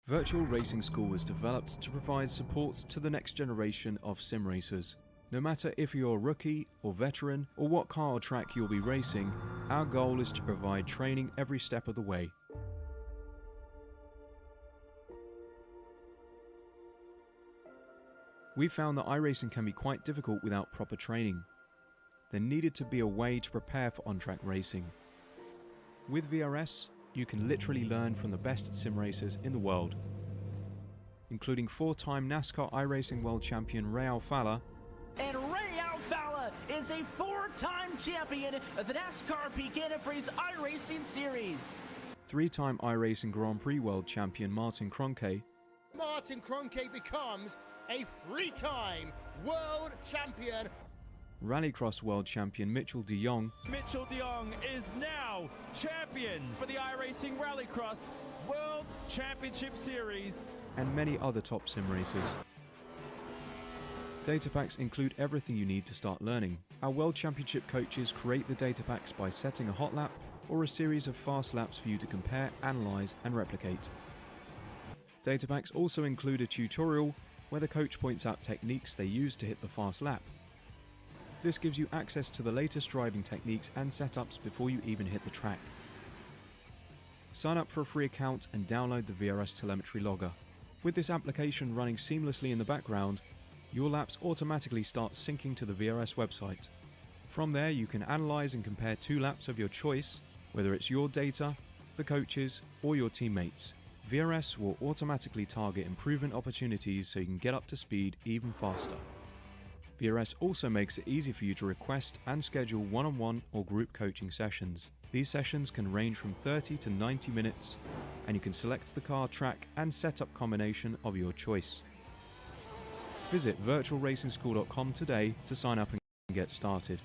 Virtual Racing School was developed to provide support to the next generation of sim racers. No matter if you're a rookie or veteran or what car or track you'll be racing, our goal is to provide training every step of the way. We found that iRacing can be quite difficult without proper training. There needed to be a way to prepare for on-track racing. With VRS, you can literally learn from the best sim racers in the world, including four-time NASCAR iRacing World Champion Ray Alfala. And Ray Alfala is a four-time champion of the NASCAR Peak Antifreeze iRacing Series. Three-time iRacing Grand Prix World Champion Martin Kroenke. Martin Kroenke becomes a three-time world champion. Rallycross World Champion Mitchell de Jong. Mitchell de Jong is now champion for the iRacing Rallycross World Championship Series. And many other top sim racers. Data packs include everything you need to start learning. Our World Championship coaches create the data packs by setting a hot lap or a series of fast laps for you to compare, analyze, and replicate. Data packs also include a tutorial where the coach points out techniques they use to hit the fast lap. This gives you access to the latest driving techniques and setups before you even hit the track. Sign up for a free account and download the VRS telemetry logger. With this application running seamlessly in the background, your laps automatically start syncing to the VRS website. From there, you can analyze and compare two laps of your choice, whether it's your data, the coaches, or your teammates. VRS will automatically target improvement opportunities so you can get up to speed even faster. VRS also makes it easy for you to request and schedule one-on-one or group coaching sessions. These sessions can range from 30 to 90 minutes, and you can select the car, track, and setup combination of your choice. Visit virtualracingschool.com today to sign up and get started.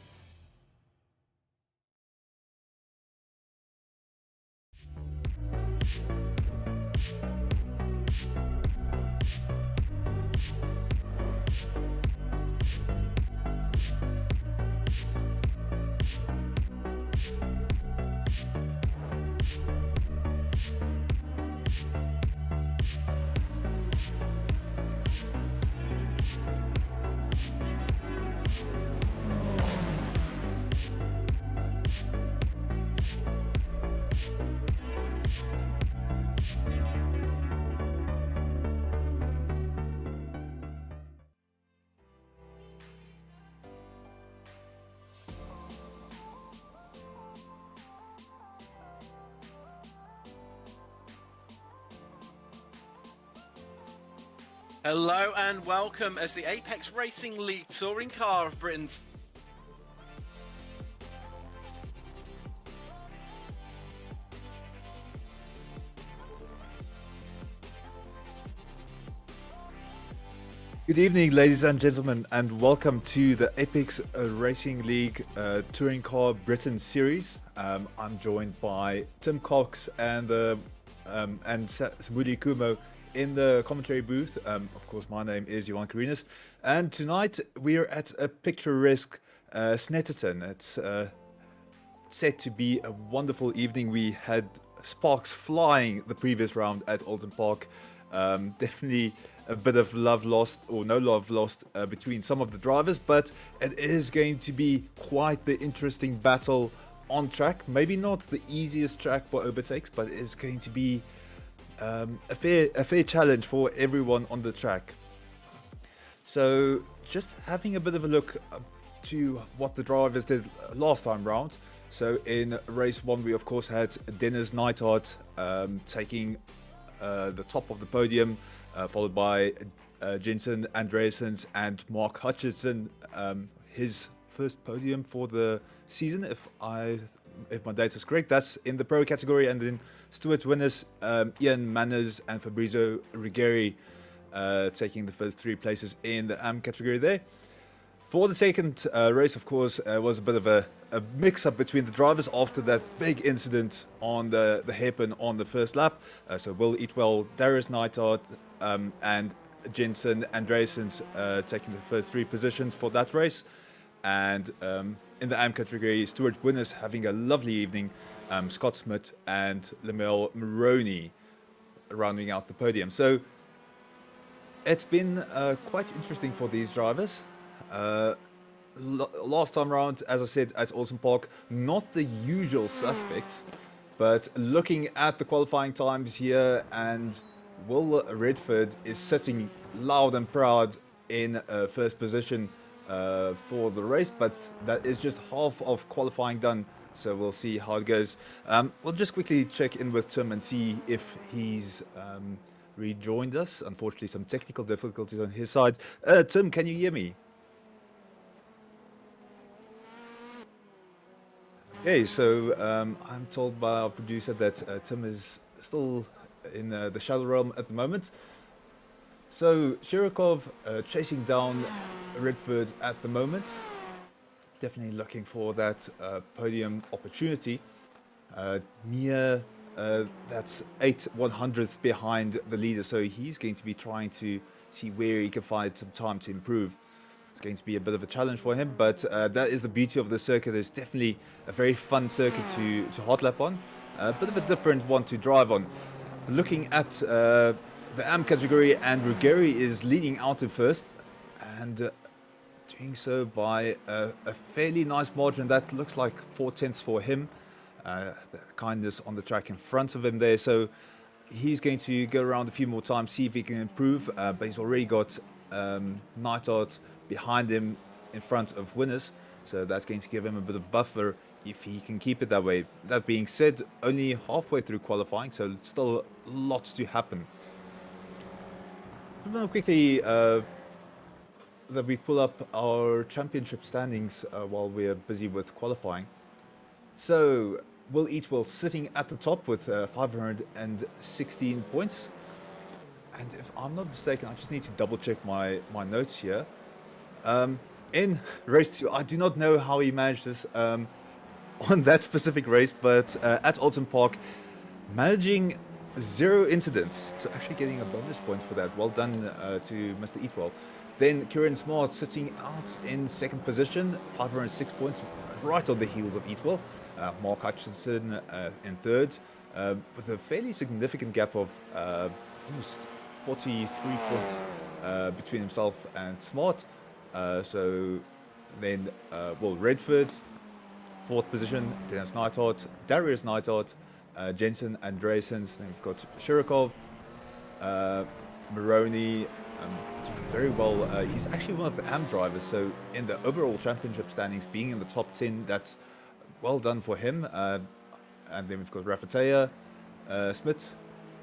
Hello and welcome as the Apex Racing League Touring Car of Britain's Good evening, ladies and gentlemen, and welcome to the Apex Racing League Touring Car Britain series. I'm joined by Tim Cox and Samudi Kumo in the commentary booth. Of course, my name is Johan Carinas, and tonight we are at a picturesque Snetterton. It's set to be a wonderful evening. We had sparks flying the previous round at Alton Park. Definitely a bit of love lost, or no love lost, between some of the drivers, but it is going to be quite the interesting battle on track. Maybe not the easiest track for overtakes, but it is going to be a fair challenge for everyone on the track. So just having a bit of a look to what the drivers did last time round. So in race 1 we of course had Dennis Neithart taking the top of the podium, followed by Jensen Andreassens and Mark Hutchinson, his first podium for the season, if my data is correct. That's in the pro category. And then Stuart winners, Ian Manners and Fabrizio Righieri taking the first 3 places in the AM category there. For the second race, of course, was a bit of a mix-up between the drivers after that big incident on the hairpin on the first lap. So Will Eatwell, Darius Neithart and Jensen Andreassens taking the first 3 positions for that race. And in the AM category, Stuart Winners having a lovely evening, Scott Smith and Lamel Maroney rounding out the podium. So it's been quite interesting for these drivers. Last time around, as I said, at Alton Park, not the usual suspects, but looking at the qualifying times here, and Will Redford is sitting loud and proud in first position for the race, but that is just half of qualifying done, so we'll see how it goes. We'll just quickly check in with Tim and see if he's rejoined us. Unfortunately, some technical difficulties on his side. Tim, can you hear me? Okay, so I'm told by our producer that Tim is still in the Shadow Realm at the moment. So Shirokov chasing down Redford at the moment. Definitely looking for that podium opportunity. Mia, that's 8/100th behind the leader, so he's going to be trying to see where he can find some time to improve. It's going to be a bit of a challenge for him, but that is the beauty of the circuit. It's definitely a very fun circuit to hot lap on, a bit of a different one to drive on. Looking at the AM category, and Ruggeri is leading out in first, and doing so by a fairly nice margin. That looks like 4/10 for him. The kindness on the track in front of him there, so he's going to go around a few more times, see if he can improve, but he's already got Neidhart behind him in front of Winners, so that's going to give him a bit of buffer if he can keep it that way. That being said, only halfway through qualifying, so still lots to happen. Quickly that we pull up our championship standings while we're busy with qualifying. So Will Eatwell sitting at the top with 516 points, and if I'm not mistaken, I just need to double check my notes here. In race 2, I do not know how he managed this on that specific race, but at Alton Park, managing 0 incidents, so actually getting a bonus point for that. Well done to Mr. Eatwell. Then Kieran Smart sitting out in second position, 506 points, right on the heels of Eatwell. Mark Hutchinson in third, with a fairly significant gap of almost 43 points between himself and Smart. So then, well, Redford, fourth position, Dennis Neidhart, Darius Neidhart, Jensen Andreessens. Then we've got Shirokov, Maroney, doing very well. He's actually one of the AM drivers, so in the overall championship standings, being in the top 10, that's well done for him. And then we've got Rafatea, Smith,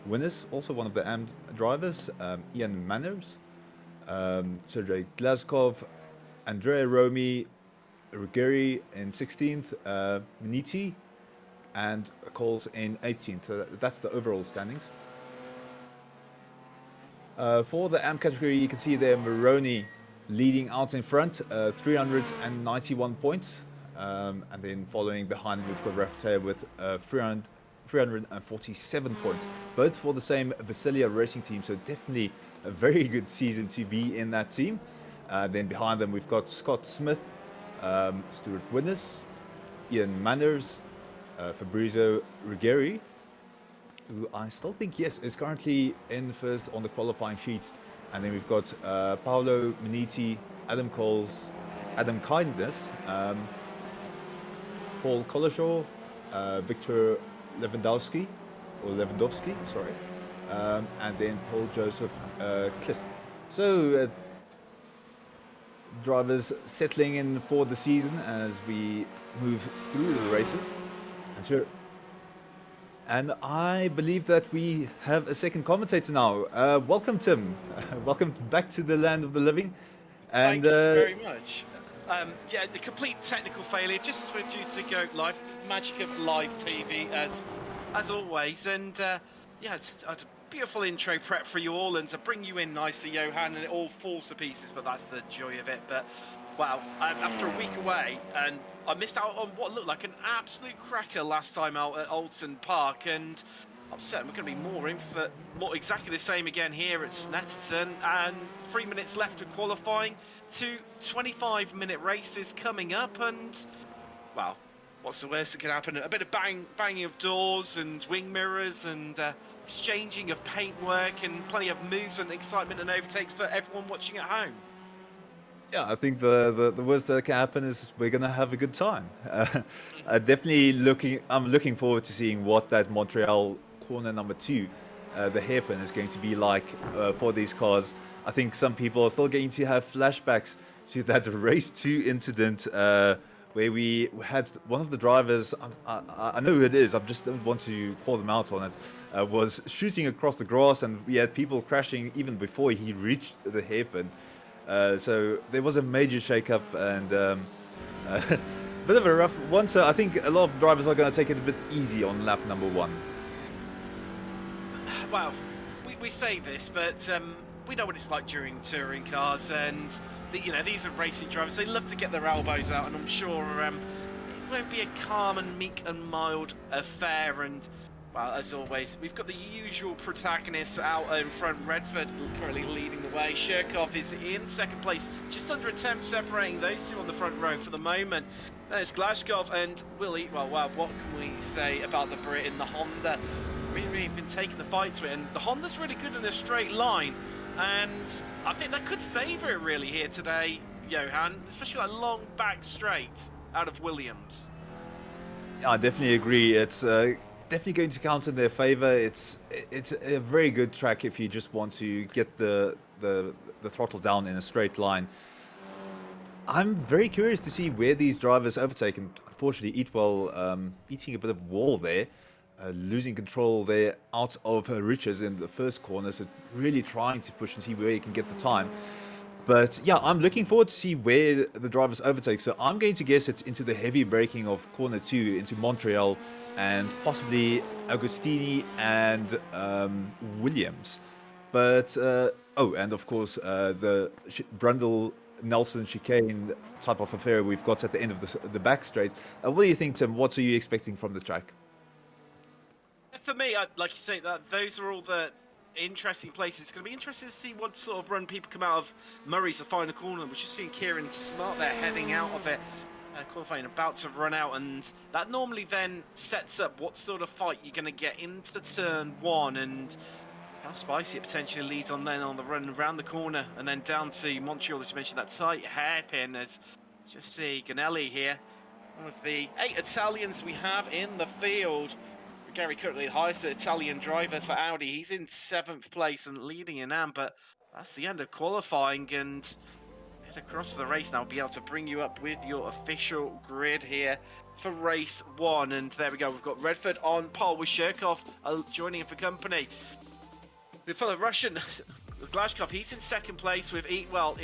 Winners, also one of the AM drivers, Ian Manners, Sergei Glazkov, Andrea Romy, Ruggeri in 16th, Miniti, and Coles in 18th. So that's the overall standings. For the AM category, you can see there Maroney leading out in front, 391 points. And then following behind, we've got Rafatea with 347 points, both for the same Vasilia racing team. So definitely a very good season to be in that team. Then behind them, we've got Scott Smith, Stuart Winners, Ian Manners, Fabrizio Ruggeri, who I still think, yes, is currently in first on the qualifying sheets. And then we've got Paolo Miniti, Adam Coles, Adam Kindness, Paul Koloshaw, Victor Lewandowski, sorry, and then Paul Joseph Klist. So drivers settling in for the season as we move through the races. And I believe that we have a second commentator now. Welcome, Tim. Welcome back to the land of the living. And thank you very much. Yeah, the complete technical failure, just as we're due to go live. Magic of live TV, as always. And yeah, it's a beautiful intro prep for you all, and to bring you in nicely, Johan, and it all falls to pieces, but that's the joy of it. But wow, after a week away, and I missed out on what looked like an absolute cracker last time out at Alton Park, and I'm certain we're going to be more in for exactly the same again here at Snetterton. And 3 minutes left of qualifying, 2 25-minute races coming up, and well, what's the worst that can happen? A bit of banging of doors and wing mirrors and exchanging of paintwork and plenty of moves and excitement and overtakes for everyone watching at home. Yeah, I think the worst that can happen is we're gonna have a good time. I'm looking forward to seeing what that Montreal corner number 2, the hairpin, is going to be like for these cars. I think some people are still going to have flashbacks to that race 2 incident where we had one of the drivers. I know who it is. I just don't want to call them out on it. Was shooting across the grass, and we had people crashing even before he reached the hairpin. So there was a major shake-up and bit of a rough one. So I think a lot of drivers are going to take it a bit easy on lap number 1. Well, we say this, but we know what it's like during touring cars, and these are racing drivers. They love to get their elbows out, and I'm sure it won't be a calm and meek and mild affair. And well, as always, we've got the usual protagonists out in front. Redford currently leading the way. Shirkov is in second place, just under a tenth separating those two on the front row for the moment. Then it's Glashkov and Willie. Well, what can we say about the Brit in the Honda? Really been taking the fight to it, and the Honda's really good in a straight line, and I think that could favour it really here today, Johan, especially that long back straight out of Williams. Yeah, I definitely agree. It's definitely going to count in their favour. It's a very good track if you just want to get the throttle down in a straight line. I'm very curious to see where these drivers overtake, and unfortunately Eatwell eating a bit of wall there, losing control there out of her riches in the first corner, so really trying to push and see where he can get the time. But yeah, I'm looking forward to see where the drivers overtake. So I'm going to guess it's into the heavy braking of corner 2 into Montreal, and possibly Agostini and Williams. But and of course the Brundle Nelson chicane type of affair we've got at the end of the back straight. What do you think, Tim? What are you expecting from the track? For me, like you say, those are all the interesting places. It's going to be interesting to see what sort of run people come out of Murray's the final corner. We're just seeing Kieran Smart there heading out of it, qualifying, about to run out, and that normally then sets up what sort of fight you're going to get into turn 1, and how spicy it potentially leads on then on the run around the corner and then down to Montreal, as you mentioned, that tight hairpin. As just see Ganelli here, one of the 8 Italians we have in the field. Gary currently the highest Italian driver for Audi. He's in 7th place and leading in AM, but that's the end of qualifying, and head across the race now. We'll be able to bring you up with your official grid here for race 1. And there we go. We've got Redford on pole with Shirkov joining him for company. The fellow Russian, Glashkov, he's in 2nd place with Eatwell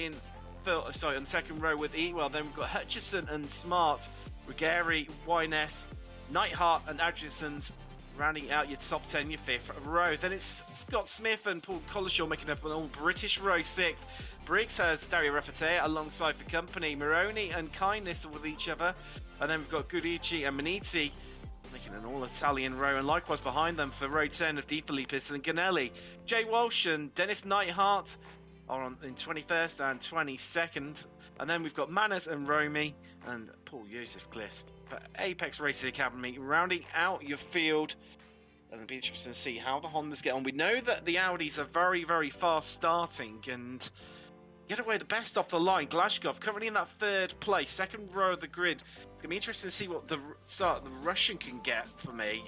on the second row with Eatwell. Then we've got Hutchison and Smart, Ruggieri, Wyness, Neidhart and Adriansons rounding out your top 10, your 5th row. Then it's Scott Smith and Paul Collishaw making up an all-British row 6th. Briggs has Dario Reffatea alongside for company. Moroni and Kindness with each other. And then we've got Gudici and Maniti making an all-Italian row. And likewise behind them for row 10 of Di Filippis and Ganelli. Jay Walsh and Dennis Neidhart are in 21st and 22nd. And then we've got Manners and Romy and Paul Joseph Glist for Apex Racing Academy, rounding out your field. And it'll be interesting to see how the Hondas get on. We know that the Audis are very, very fast starting and get away the best off the line. Glashkov currently in that 3rd place, 2nd row of the grid. It's going to be interesting to see what the Russian can get for me,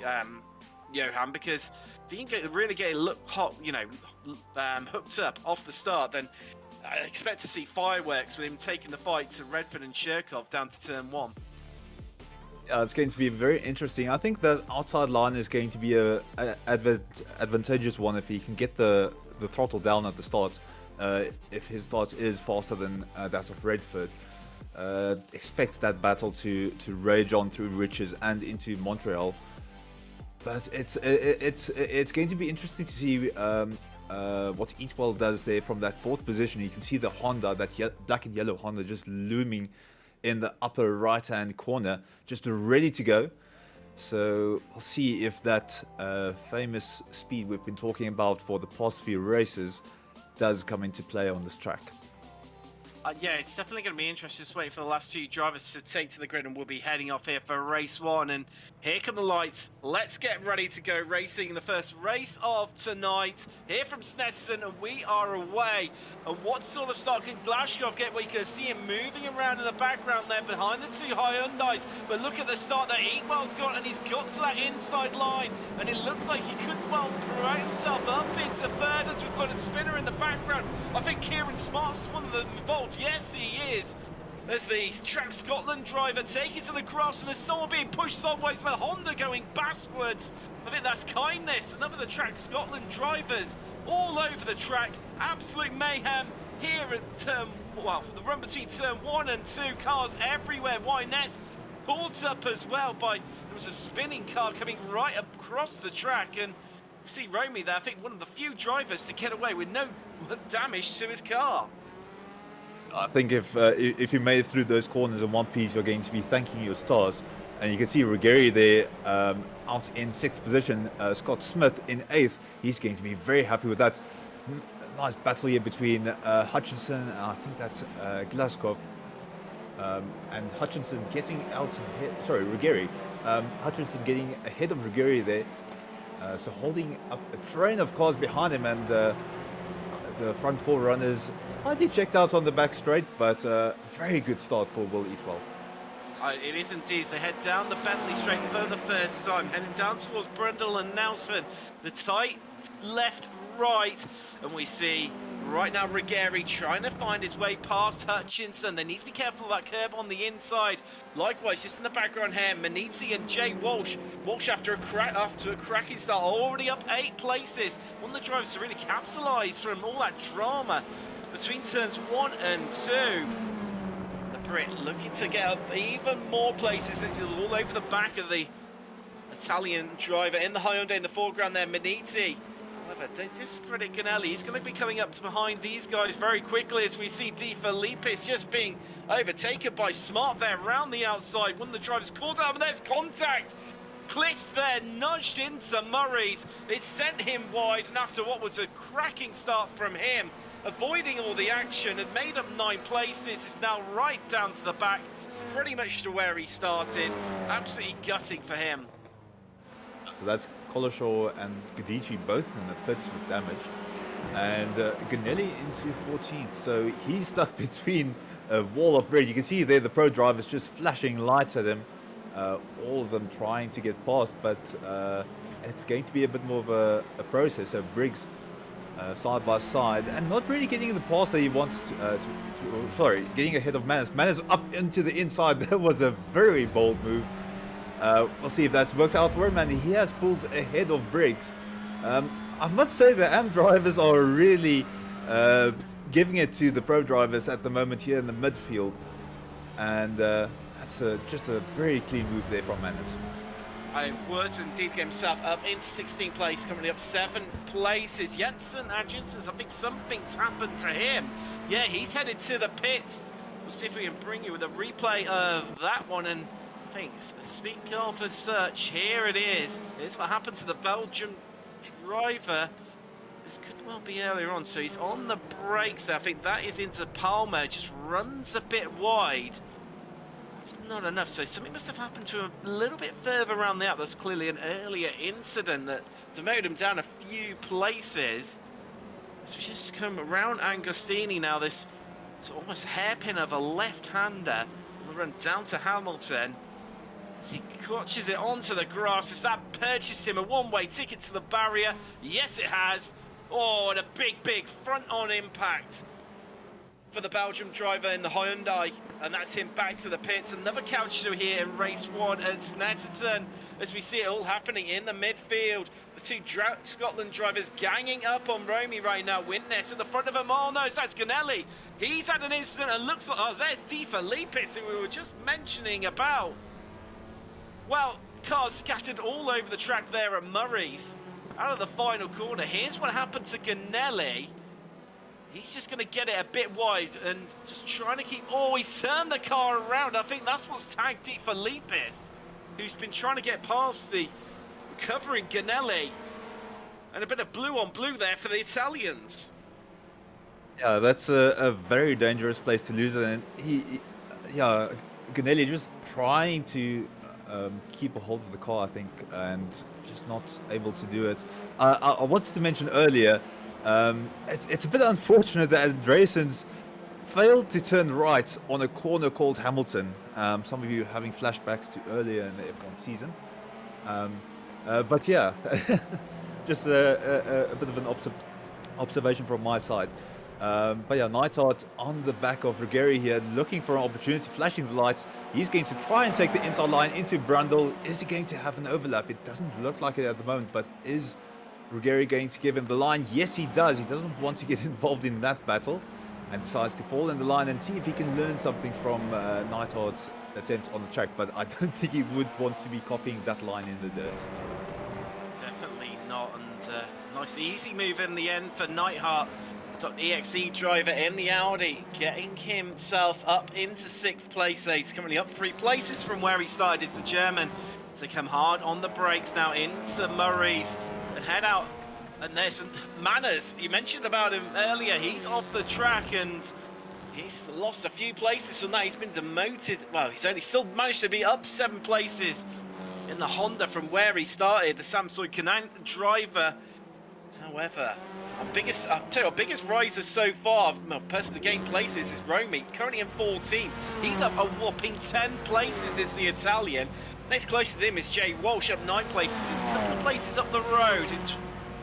Johan, because if he can really get it hooked up off the start, then I expect to see fireworks with him taking the fight to Redford and Shirkov down to turn 1. Yeah, it's going to be very interesting. I think that outside line is going to be a advantageous one if he can get the throttle down at the start. If his start is faster than that of Redford, expect that battle to rage on through Riches and into Montreal. But it's going to be interesting to see what Eatwell does there from that 4th position. You can see the Honda, that black and yellow Honda, just looming in the upper right-hand corner, just ready to go. So we'll see if that famous speed we've been talking about for the past few races does come into play on this track. Yeah, it's definitely going to be interesting. Just waiting for the last two drivers to take to the grid, and we'll be heading off here for race one. And here come the lights. Let's get ready to go racing in the first race of tonight. Here from Snetterton, and we are away. And what sort of start can Glashkov get? We can see him moving around in the background there behind the two Hyundais. But look at the start that Eatwell's got, and he's got to that inside line. And it looks like he could well promote himself up into third as we've got a spinner in the background. I think Kieran Smart's one of them involved. Yes, he is. There's the Track Scotland driver taking to the cross, and there's someone being pushed sideways. The Honda going backwards. I think that's kindness. Another of the Track Scotland drivers all over the track. Absolute mayhem here at the run between turn 1 and 2. Cars everywhere. Wyness pulled up as well by, there was a spinning car coming right across the track, and you see Romy there, I think one of the few drivers to get away with no damage to his car. I think if you made it through those corners in one piece, you're going to be thanking your stars. And you can see Ruggieri there out in 6th position. Scott Smith in 8th. He's going to be very happy with that. Nice battle here between Hutchinson and I think that's Glashkov. And Hutchinson getting out ahead. Sorry, Ruggieri. Hutchinson getting ahead of Ruggieri there. So holding up a train of cars behind him, and the front 4 runners slightly checked out on the back straight, but very good start for Will Eatwell. It is indeed. They head down the Bentley straight for the first time, heading down towards Brundle and Nelson. The tight left, right, and we see right now Ruggieri trying to find his way past Hutchinson. They need to be careful of that curb on the inside. Likewise, just in the background here, Maniti and Jay Walsh. Walsh after a cracking start, already up 8 places. One of the drivers to really capitalise from all that drama between turns 1 and 2. The Brit looking to get up even more places. This is all over the back of the Italian driver in the Hyundai in the foreground there, Maniti. However, don't discredit Ganelli. He's going to be coming up to behind these guys very quickly as we see De Filipis just being overtaken by Smart there around the outside. One of the drivers caught up, and there's contact. Clist there nudged into Murray's. It sent him wide, and after what was a cracking start from him, avoiding all the action, had made up 9 places, is now right down to the back, pretty much to where he started. Absolutely gutting for him. So that's Collishaw and Gudici both in the pits with damage, and Ganelli into 14th, so he's stuck between a wall of red. You can see there the pro drivers just flashing lights at him, all of them trying to get past, but it's going to be a bit more of a process. So Briggs side by side and not really getting the pass that he wants sorry, getting ahead of Manners. Manners up into the inside. That was a very bold move. We'll see if that's worked out for him, and he has pulled ahead of Briggs. I must say the AM drivers are really giving it to the pro drivers at the moment here in the midfield, and that's just a very clean move there from Manners. I would indeed get himself up into 16th place, currently up 7 places. Jensen Adjinson, I think something's happened to him. Yeah, he's headed to the pits. We'll see if we can bring you with a replay of that one, and things. Speak of the search, here it is. It's what happened to the Belgian driver. This could well be earlier on, so he's on the brakes there. I think that is into Palmer, just runs a bit wide. That's not enough, so something must have happened to him a little bit further around the up. That's clearly an earlier incident that demoted him down a few places. So we just come around Angostini now, this almost hairpin of a left-hander on the run down to Hamilton. As he clutches it onto the grass, has that purchased him a one-way ticket to the barrier? Yes, it has. Oh, and a big front-on impact for the Belgium driver in the Hyundai, and that's him back to the pits. Another couch to here in race 1 at Snetterton, as we see it all happening in the midfield. The two Scotland drivers ganging up on Romy right now. Witness at the front of them. Oh no, that's Ganelli. He's had an incident and looks like, oh, there's De Filipis, who we were just mentioning about. Well, cars scattered all over the track there at Murray's. Out of the final corner, here's what happened to Ganelli. He's just going to get it a bit wide and just trying to keep... Oh, he's turned the car around. I think that's what's tagged De Filipis, who's been trying to get past the recovering Ganelli. And a bit of blue on blue there for the Italians. Yeah, that's a very dangerous place to lose it. And yeah, Ganelli just trying to keep a hold of the car, I think, and just not able to do it. I wanted to mention earlier, it's a bit unfortunate that Andreessen's failed to turn right on a corner called Hamilton. Some of you having flashbacks to earlier in the F1 season. But yeah, just a bit of an observation from my side. But yeah, Neidhart on the back of Ruggieri here, looking for an opportunity, flashing the lights. He's going to try and take the inside line into Brundle. Is he going to have an overlap? It doesn't look like it at the moment, but is Ruggieri going to give him the line? Yes, he does. He doesn't want to get involved in that battle and decides to fall in the line and see if he can learn something from Neidhart's attempts on the track. But I don't think he would want to be copying that line in the dirt. Definitely not. And nice easy move in the end for Neidhart. .exe driver in the Audi, getting himself up into 6th place. He's currently up 3 places from where he started. It's the German. They come hard on the brakes now into Murray's and head out. And there's Manners. You mentioned about him earlier. He's off the track and he's lost a few places from that. He's been demoted. Well, he's only still managed to be up 7 places in the Honda from where he started. The Samsung Canaan driver. However, our biggest riser so far, person to gain places, is Romy, currently in 14th. He's up a whopping 10 places, is the Italian. Next closest to him is Jay Walsh, up 9 places. He's a couple of places up the road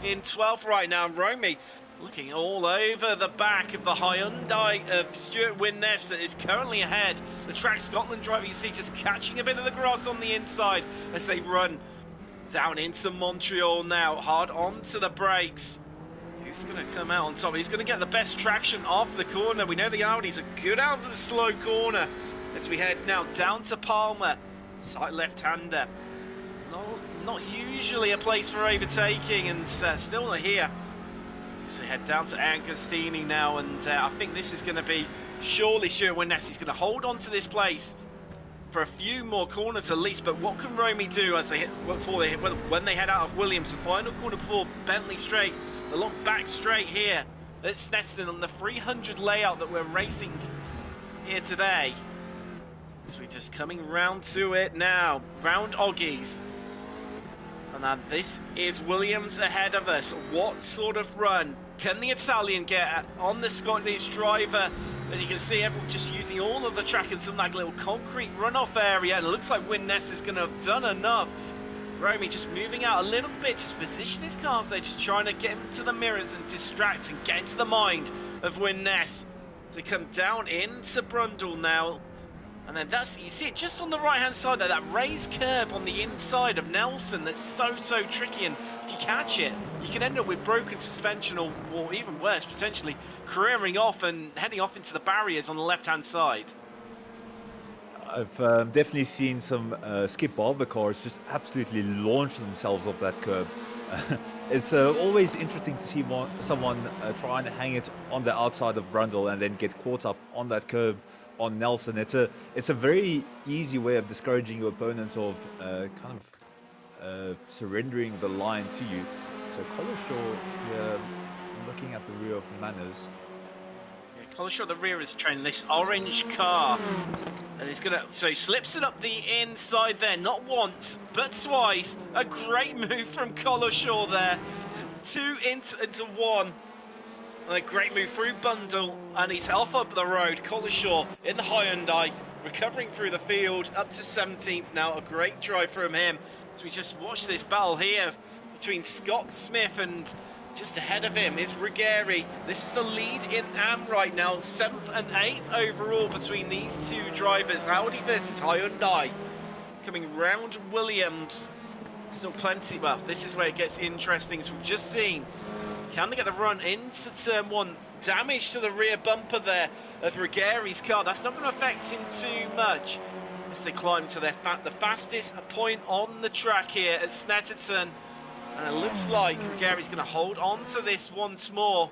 in 12th right now. Romy looking all over the back of the Hyundai of Stuart Winness that is currently ahead. The Track Scotland driver, you see, just catching a bit of the grass on the inside as they run down into Montreal now, hard onto the brakes. Who's going to come out on top? He's going to get the best traction off the corner. We know the Audis are good out of the slow corner as we head now down to Palmer. Side left-hander. Not usually a place for overtaking, and still not here. So head down to Ancastini now, and I think this is going to be surely Stuart Winness. He's going to hold on to this place for a few more corners at least. But what can Romy do as they hit when they head out of Williams? The final corner before Bentley Straight. The long back straight here at Snetterton on the 300 layout that we're racing here today. So we're just coming round to it now. Round Oggies. And now this is Williams ahead of us. What sort of run can the Italian get on the Scottish driver? And you can see everyone just using all of the track in some like little concrete runoff area. And it looks like Winness is going to have done enough. Romy just moving out a little bit, just position his cars there, just trying to get him to the mirrors and distract and get into the mind of Winness. So we come down into Brundle now. And then that's, you see it just on the right-hand side there, that raised curb on the inside of Nelson that's so tricky. And if you catch it, you can end up with broken suspension or even worse, potentially careering off and heading off into the barriers on the left-hand side. I've definitely seen some Skip Barber cars just absolutely launch themselves off that curb. It's always interesting to see someone trying to hang it on the outside of Brundle and then get caught up on that curb on Nelson. It's a very easy way of discouraging your opponent of kind of surrendering the line to you. So Collishaw here looking at the rear of Manners. Collishaw, the rear is trailing this orange car. And he's gonna, so he slips it up the inside there, not once, but twice. A great move from Collishaw there. 2 into 1. And a great move through Bundle, and he's off up the road. Collishaw in the Hyundai, recovering through the field, up to 17th now. A great drive from him. So we just watch this battle here between Scott Smith and just ahead of him is Ruggieri. This is the lead in AM right now. 7th and 8th overall between these two drivers. Audi versus Hyundai. Coming round Williams. Still plenty. Well, this is where it gets interesting, as we've just seen. Can they get the run into turn 1? Damage to the rear bumper there of Ruggieri's car. That's not going to affect him too much as they climb to the fastest point on the track here at Snetterton. And it looks like Ruggieri's going to hold on to this once more.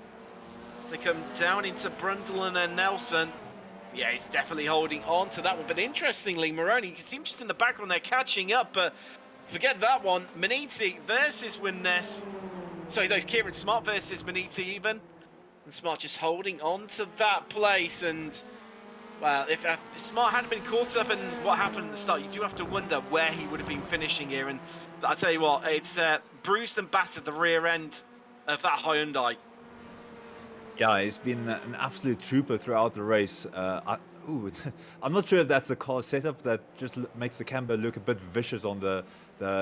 As they come down into Brundle and then Nelson. Yeah, he's definitely holding on to that one. But interestingly, Moroni, you can see him just in the background there catching up. But forget that one. Maniti versus Winness. Sorry, those Kieran Smart versus Maniti even. And Smart just holding on to that place. And, well, if Smart hadn't been caught up in what happened at the start, you do have to wonder where he would have been finishing here. And I tell you what, it's bruised and battered the rear end of that Hyundai. Yeah, he's been an absolute trooper throughout the race. I'm not sure if that's the car setup that just makes the camber look a bit vicious on the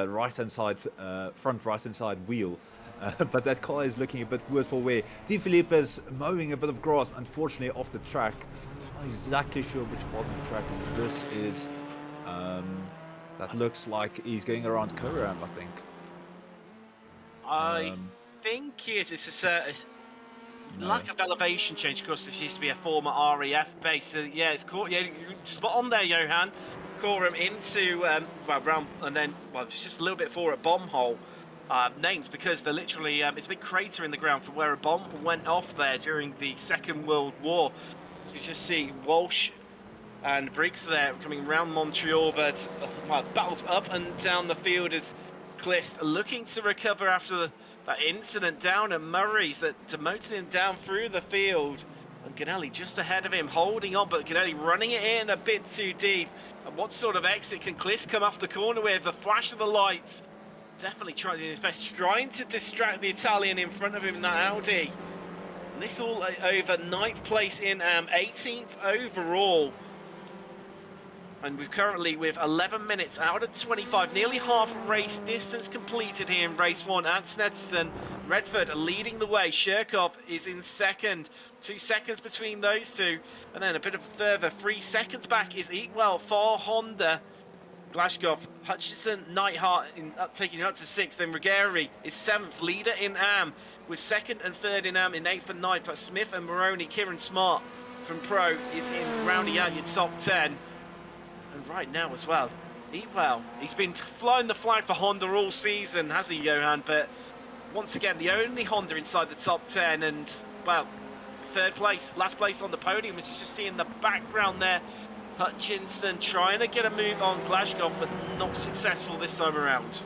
right-hand side, front right-hand side wheel. But that car is looking a bit worse for wear. De Philippe is mowing a bit of grass, unfortunately, off the track. I'm not exactly sure which part of the track this is. That looks like he's going around Koram, I think. I think it's lack of elevation change. Of course, this used to be a former RAF base. So yeah, it's caught. Yeah, spot on there, Johan. Koram into round, and then it's just a little bit forward at bomb hole. Named because they're literally it's a big crater in the ground from where a bomb went off there during the Second World War. So we just see Walsh and Briggs there coming around Montreal, but battles up and down the field as Clist looking to recover after that incident down at Murray's that demoted him down through the field. And Ganelli just ahead of him, holding on, but Ganelli running it in a bit too deep. And what sort of exit can Clist come off the corner with? The flash of the lights. Definitely trying his best, trying to distract the Italian in front of him in that Audi. And this all over 9th place in 18th overall. And we're currently with 11 minutes out of 25, nearly half race distance completed here in race 1 at Snetterton. Redford leading the way. Shirkov is in second. 2 seconds between those two. And then a bit of further 3 seconds back is Eatwell for Honda. Glashkov, Hutchison, Neidhart taking you up to 6th. Then Ruggieri is 7th, leader in AM, with 2nd and 3rd in AM in 8th and 9th. That's Smith and Maroney. Kieran Smart from Pro is in rounding out your top 10. And right now as well, Eatwell, he's been flying the flag for Honda all season, hasn't he, Johan? But once again, the only Honda inside the top 10, and, well, 3rd place, last place on the podium, as you just see in the background there. Hutchinson trying to get a move on Glashkov, but not successful this time around.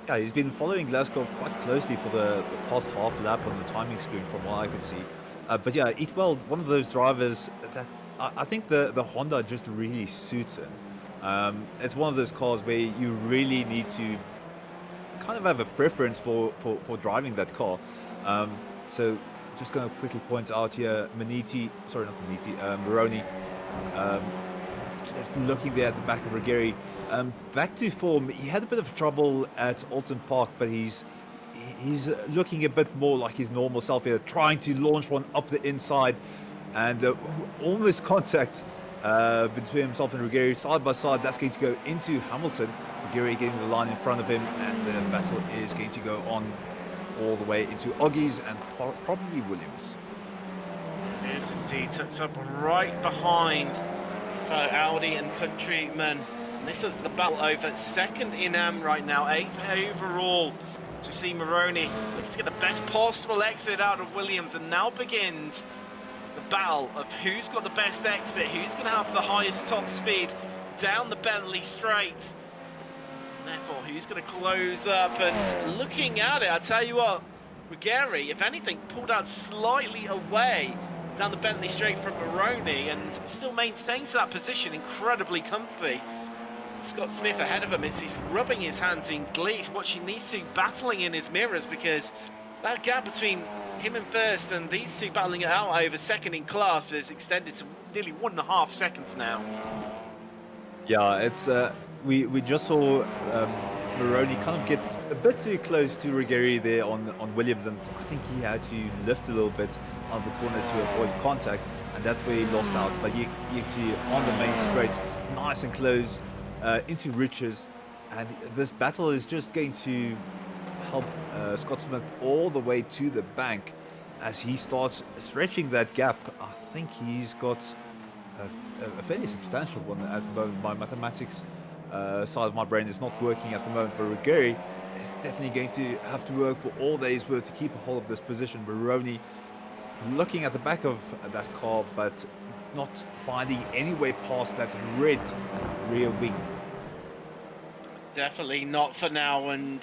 Yeah, he's been following Glashkov quite closely for the past half lap on the timing screen from what I could see. But yeah, Eatwell, one of those drivers that I think the Honda just really suits him. It's one of those cars where you really need to kind of have a preference for driving that car. So just going to quickly point out here, Maroney, just looking there at the back of Ruggieri. Back to form, he had a bit of trouble at Alton Park, but he's looking a bit more like his normal self here, trying to launch one up the inside. And almost contact between himself and Ruggieri side by side. That's going to go into Hamilton. Ruggieri getting the line in front of him, and the battle is going to go on all the way into Oggies and probably Williams. It is indeed, tucked up right behind fellow Audi and Countryman. And this is the battle over 2nd in AM right now, 8th overall. To see Maroney looking to get the best possible exit out of Williams, and now begins the battle of who's got the best exit, who's going to have the highest top speed down the Bentley Straight. And therefore, who's going to close up? And looking at it, I tell you what, Ruggieri, if anything, pulled out slightly away down the Bentley Straight from Maroney, and still maintains that position incredibly comfy. Scott Smith ahead of him as he's rubbing his hands in glee, watching these two battling in his mirrors, because that gap between him and first and these two battling it out over 2nd in class has extended to nearly 1.5 seconds now. Yeah, it's we just saw Maroney kind of get a bit too close to Ruggieri there on Williams, and I think he had to lift a little bit on the corner to avoid contact, and that's where he lost out. But you see on the main straight, nice and close into Riches, and this battle is just going to help Scott Smith all the way to the bank as he starts stretching that gap. I think he's got a fairly substantial one at the moment. My mathematics side of my brain is not working at the moment, but Ruggieri is definitely going to have to work for all that he's worth to keep a hold of this position. Maroney looking at the back of that car, but not finding any way past that red rear wing. Definitely not for now, and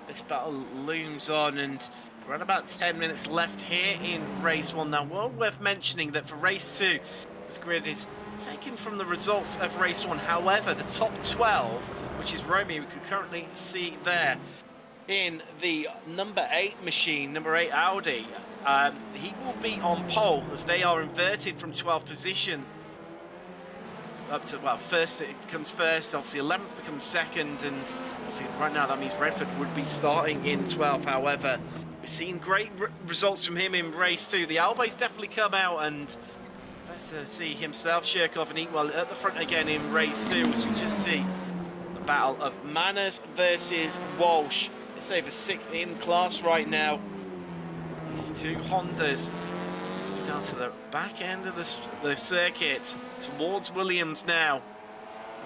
this battle looms on, and Around about 10 minutes left here in race 1. Now, well worth mentioning that for race 2, this grid is taken from the results of race 1. However, the top 12, which is Romeo, we can currently see there in the number 8 machine, number 8 Audi, he will be on pole as they are inverted from 12th position up to, well, first it becomes first, obviously 11th becomes second, and obviously right now that means Redford would be starting in 12th. However, we've seen great results from him in race 2. The Albay's definitely come out, and better see himself shirk off and eat well at the front again in race 2, as we just see the battle of Manners versus Walsh. It's over 6th in class right now. These two Hondas down to the back end of the circuit towards Williams now.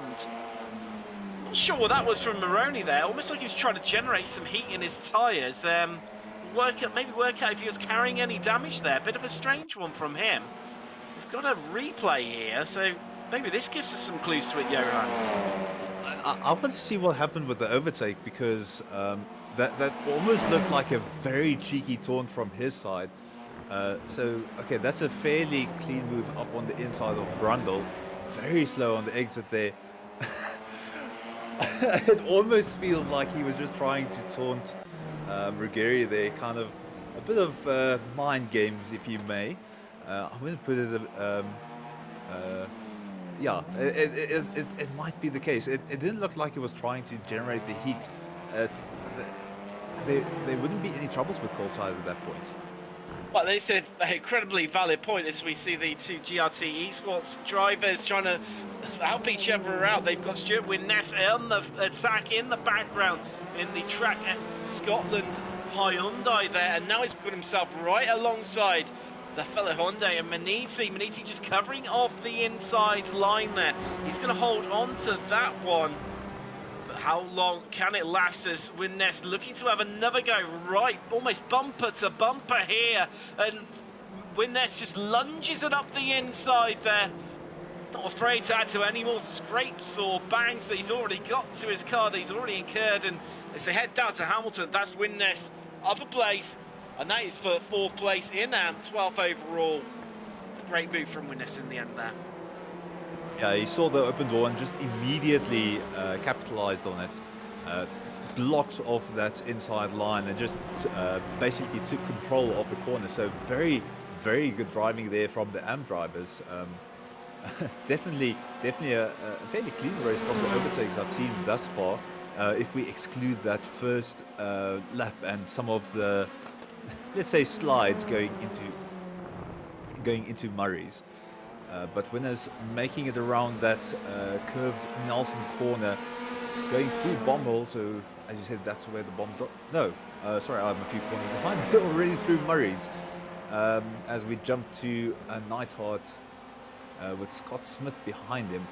And I'm not sure what that was from Maroney there. Almost like he was trying to generate some heat in his tyres. Maybe work out if he was carrying any damage there. Bit of a strange one from him. We've got a replay here, so maybe this gives us some clues to it, Johan. I want to see what happened with the overtake, because that almost looked like a very cheeky taunt from his side. So, okay, that's a fairly clean move up on the inside of Brundle. Very slow on the exit there. It almost feels like he was just trying to taunt Ruggieri there, kind of a bit of mind games, if you may. I'm going to put it, yeah, it might be the case. It didn't look like it was trying to generate the heat. There wouldn't be any troubles with cold tires at that point. Well, this is an incredibly valid point as we see the two GRT Esports drivers trying to help each other out. They've got Stuart Winness on the attack in the background in the track at Scotland Hyundai there, and now he's put himself right alongside the fellow Hyundai and Maniti just covering off the inside line there. He's going to hold on to that one. How long can it last as Winness looking to have another go right, almost bumper to bumper here, and Winness just lunges it up the inside there. Not afraid to add to any more scrapes or bangs that he's already got to his car that he's already incurred, and as they head down to Hamilton, that's Winness up a place, and that is for 4th place in AMP, 12th overall. Great move from Winness in the end there. Yeah, he saw the open door and just immediately capitalized on it. Blocked off that inside line and just basically took control of the corner. So very, very good driving there from the AM drivers. Definitely a fairly clean race from the overtakes I've seen thus far. If we exclude that first lap and some of the, let's say, slides going into Murray's. But Winners making it around that curved Nelson corner, going through bomb hole. So as you said, that's where the bomb dropped. No, sorry, I'm a few corners behind. We're already through Murray's as we jump to Neidhart with Scott Smith behind him.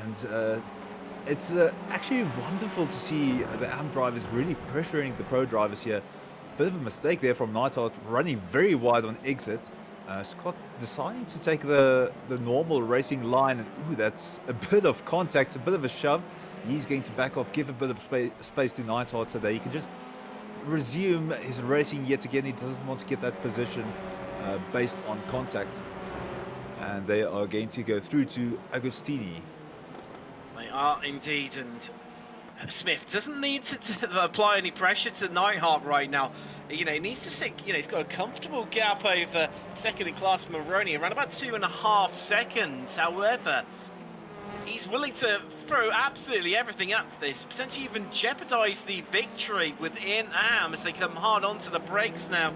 And it's actually wonderful to see the AM drivers really pressuring the pro drivers here. Bit of a mistake there from Neidhart, running very wide on exit. Scott deciding to take the normal racing line, and ooh, that's a bit of contact, a bit of a shove. He's going to back off, give a bit of space to Neidhart so that he can just resume his racing yet again. He doesn't want to get that position based on contact. And they are going to go through to Agostini. They are indeed, and Smith doesn't need to apply any pressure to Neidhart right now. You know, he needs to stick, you know, he's got a comfortable gap over second in class Maroney, around about 2.5 seconds. However, he's willing to throw absolutely everything at this, potentially even jeopardize the victory within AM as they come hard onto the brakes now.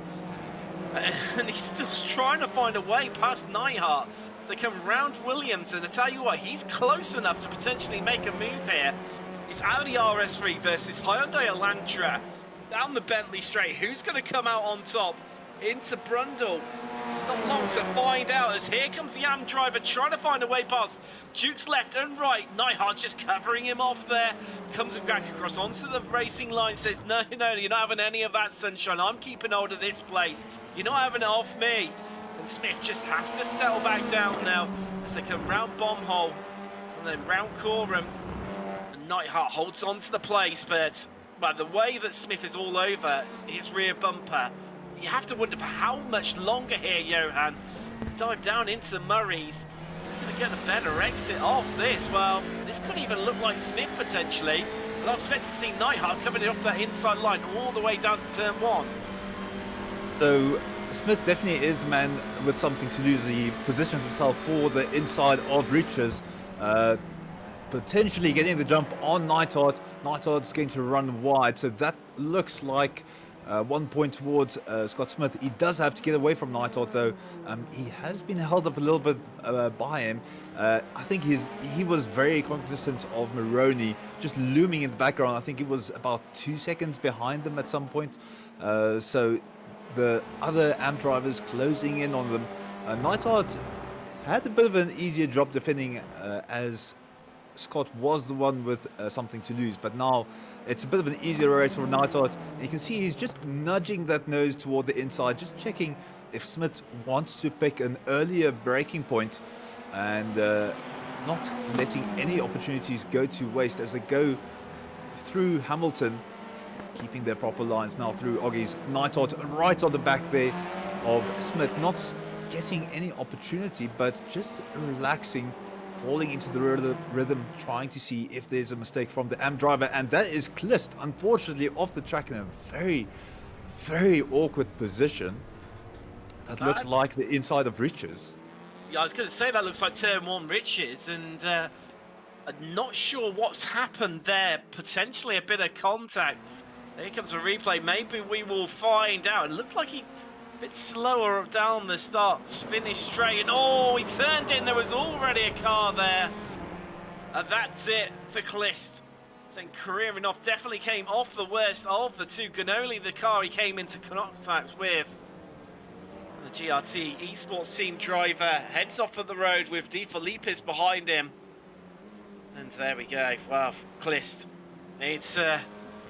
And he's still trying to find a way past Neidhart. As they come round Williams, and I tell you what, he's close enough to potentially make a move here. It's Audi RS3 versus Hyundai Elantra down the Bentley straight. Who's going to come out on top? Into Brundle. Not long to find out, as here comes the AM driver trying to find a way past. Duke's left and right. Neidhart just covering him off there. Comes back across onto the racing line. Says, no, you're not having any of that sunshine. I'm keeping hold of this place. You're not having it off me. And Smith just has to settle back down now as they come round Bomb Hole and then round Coram. Neidhart holds on to the place, but well, the way that Smith is all over his rear bumper, you have to wonder for how much longer here, Johan. To dive down into Murray's, who's going to get the better exit off this? Well, this could even look like Smith potentially. But I expect to see Neidhart coming off that inside line all the way down to turn 1. So Smith definitely is the man with something to lose. He positions himself for the inside of Riches, potentially getting the jump on Neidhart. Neidhart's going to run wide, so that looks like 1 point towards Scott Smith. He does have to get away from Neidhart though. He has been held up a little bit by him. I think he was very cognizant of Maroney just looming in the background. I think it was about 2 seconds behind them at some point. So the other AMP drivers closing in on them. Neidhart had a bit of an easier job defending as Scott was the one with something to lose, but now it's a bit of an easier race for Neidhart. You can see he's just nudging that nose toward the inside, just checking if Smith wants to pick an earlier braking point and not letting any opportunities go to waste as they go through Hamilton, keeping their proper lines now through Oggies. Neidhart right on the back there of Smith, not getting any opportunity, but just relaxing, falling into the rhythm, trying to see if there's a mistake from the AMP driver, and that is Klist, unfortunately, off the track in a very, very awkward position. That looks like the inside of Riches. Yeah, I was going to say that looks like turn 1 Riches, and I'm not sure what's happened there. Potentially a bit of contact. Here comes a replay. Maybe we will find out. It looks like he's a bit slower down the start, finish straight, and oh, he turned in. There was already a car there. And that's it for Klist. Then careering off, definitely came off the worst of the two. Ganoli, the car he came into contact with. And the GRT Esports team driver heads off at the road with De Filipis behind him. And there we go. Wow, Klist. It's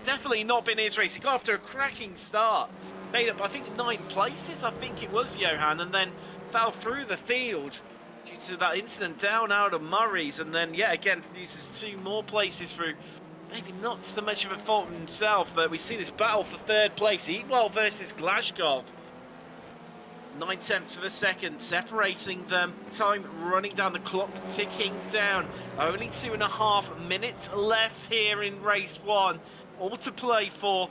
definitely not been his race. He got off to a cracking start. Made up, I think, 9 places, I think it was, Johan, and then fell through the field due to that incident down out of Murray's, and then, yeah, again, loses 2 more places through maybe not so much of a fault himself, but we see this battle for 3rd place. Eatwell versus Glashkov. 9/10 of a second separating them. Time running down, the clock ticking down. Only 2.5 minutes left here in race 1. All to play for.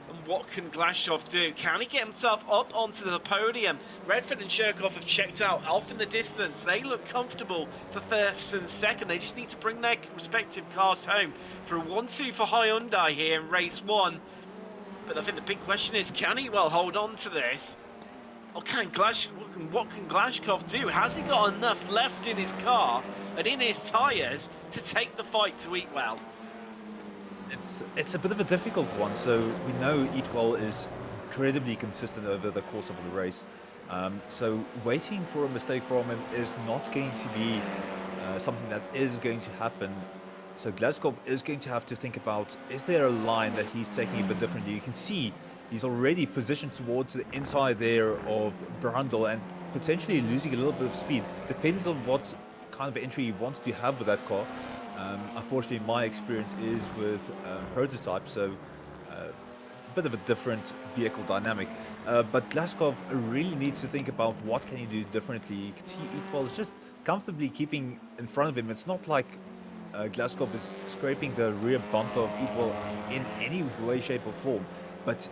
And what can Glashkov do? Can he get himself up onto the podium? Redford and Shirkov have checked out off in the distance. They look comfortable for 1st and 2nd. They just need to bring their respective cars home for a 1-2 for Hyundai here in race 1. But I think the big question is, can he well hold on to this? Or what can Glashkov do? Has he got enough left in his car and in his tyres to take the fight to Eatwell? It's a bit of a difficult one. So we know Eatwell is incredibly consistent over the course of the race. So waiting for a mistake from him is not going to be something that is going to happen. So Glashkov is going to have to think about, is there a line that he's taking a bit differently? You can see he's already positioned towards the inside there of Brundle and potentially losing a little bit of speed. Depends on what kind of entry he wants to have with that car. Unfortunately, my experience is with prototype, so a bit of a different vehicle dynamic. But Glashkov really needs to think about what can he do differently. You can see Eatwell is just comfortably keeping in front of him. It's not like Glashkov is scraping the rear bumper of Eatwell in any way, shape or form. But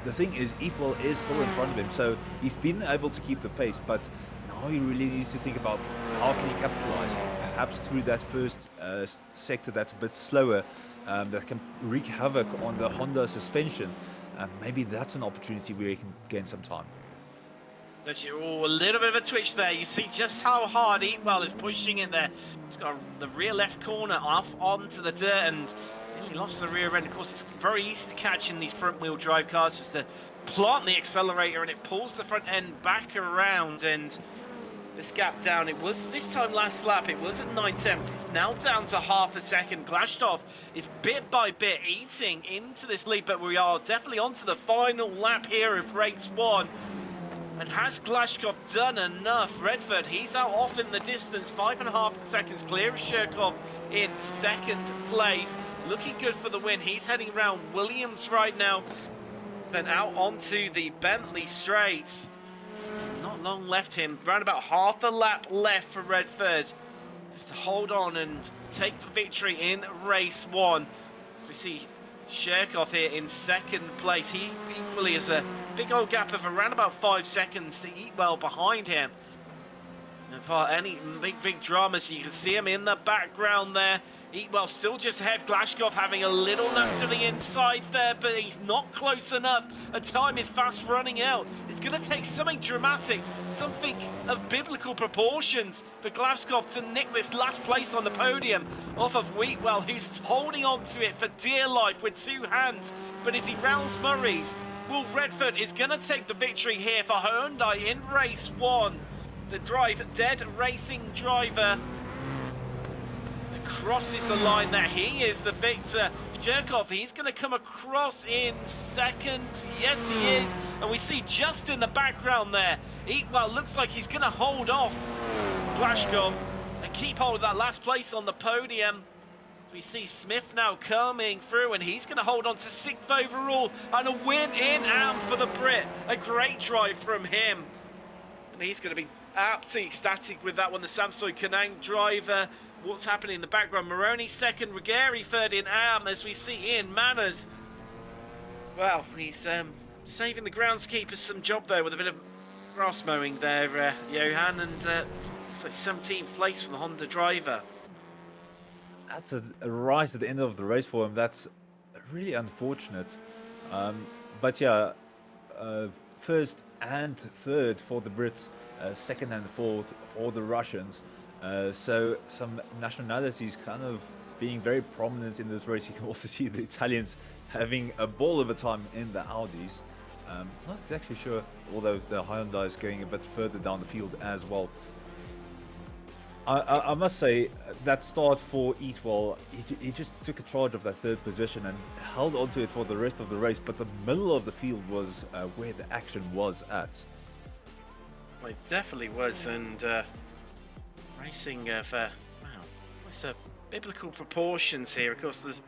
the thing is, Eatwell is still in front of him, so he's been able to keep the pace, but now he really needs to think about how can he capitalize, perhaps through that first sector that's a bit slower, that can wreak havoc on the Honda suspension. Maybe that's an opportunity where he can gain some time. Oh, a little bit of a twitch there. You see just how hard Eatwell is pushing in there. He's got the rear left corner off onto the dirt, and he lost the rear end. Of course, it's very easy to catch in these front-wheel drive cars, just to plant the accelerator, and it pulls the front end back around, and this gap down, it was this time last lap, it was at 9/10. It's now down to half a second. Glashkov is bit by bit eating into this lead, but we are definitely onto the final lap here of race 1. And has Glashkov done enough? Redford, he's out off in the distance, 5.5 seconds clear of Shirkov in second place. Looking good for the win. He's heading around Williams right now. Then out onto the Bentley straights. Not long left him, around about half a lap left for Redford. Just to hold on and take the victory in race 1. We see Shirkov here in second place. He equally has a big old gap of around about 5 seconds to Eatwell behind him. And for any big dramas, you can see him in the background there. Eatwell still just ahead. Glashkov having a little look to the inside there, but he's not close enough. A time is fast running out. It's going to take something dramatic, something of biblical proportions for Glashkov to nick this last place on the podium off of Wheatwell, who's holding on to it for dear life with 2 hands. But as he rounds Murray's, Will Redford is going to take the victory here for Hyundai in race 1. The Drive Dead Racing driver crosses the line there. He is the victor. Shirkov, he's going to come across in second. Yes, he is. And we see just in the background there, Eatwell looks like he's going to hold off Glashkov and keep hold of that last place on the podium. We see Smith now coming through, and he's going to hold on to 6th overall and a win in AM for the Brit. A great drive from him. And he's going to be absolutely ecstatic with that one. The Samsung Kanang driver. What's happening in the background? Moroni second, Ruggieri third in AM, as we see Ian Manners. Well, he's saving the groundskeepers some job there with a bit of grass mowing there, Johan, and it's like 17th place for the Honda driver. That's a rise at the end of the race for him. That's really unfortunate. But yeah, first and third for the Brits, second and fourth for the Russians. So some nationalities kind of being very prominent in this race. You can also see the Italians having a ball of a time in the Audis. Not exactly sure, although the Hyundai is going a bit further down the field as well. I must say, that start for Eatwell, he just took a charge of that third position and held onto it for the rest of the race, but the middle of the field was where the action was at. Well, it definitely was, and racing of, wow, what's the biblical proportions here? Of course, there's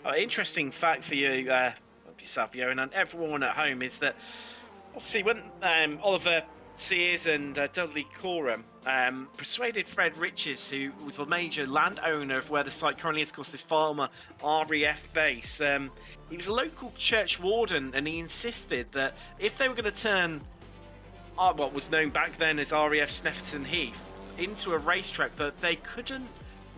an interesting fact for you, yourself, Johan, and everyone at home, is that, obviously, when Oliver Sears and Dudley Coram persuaded Fred Riches, who was the major landowner of where the site currently is, of course, this former RAF base. He was a local church warden, and he insisted that if they were going to turn what was known back then as RAF Snetterton Heath into a racetrack, that they couldn't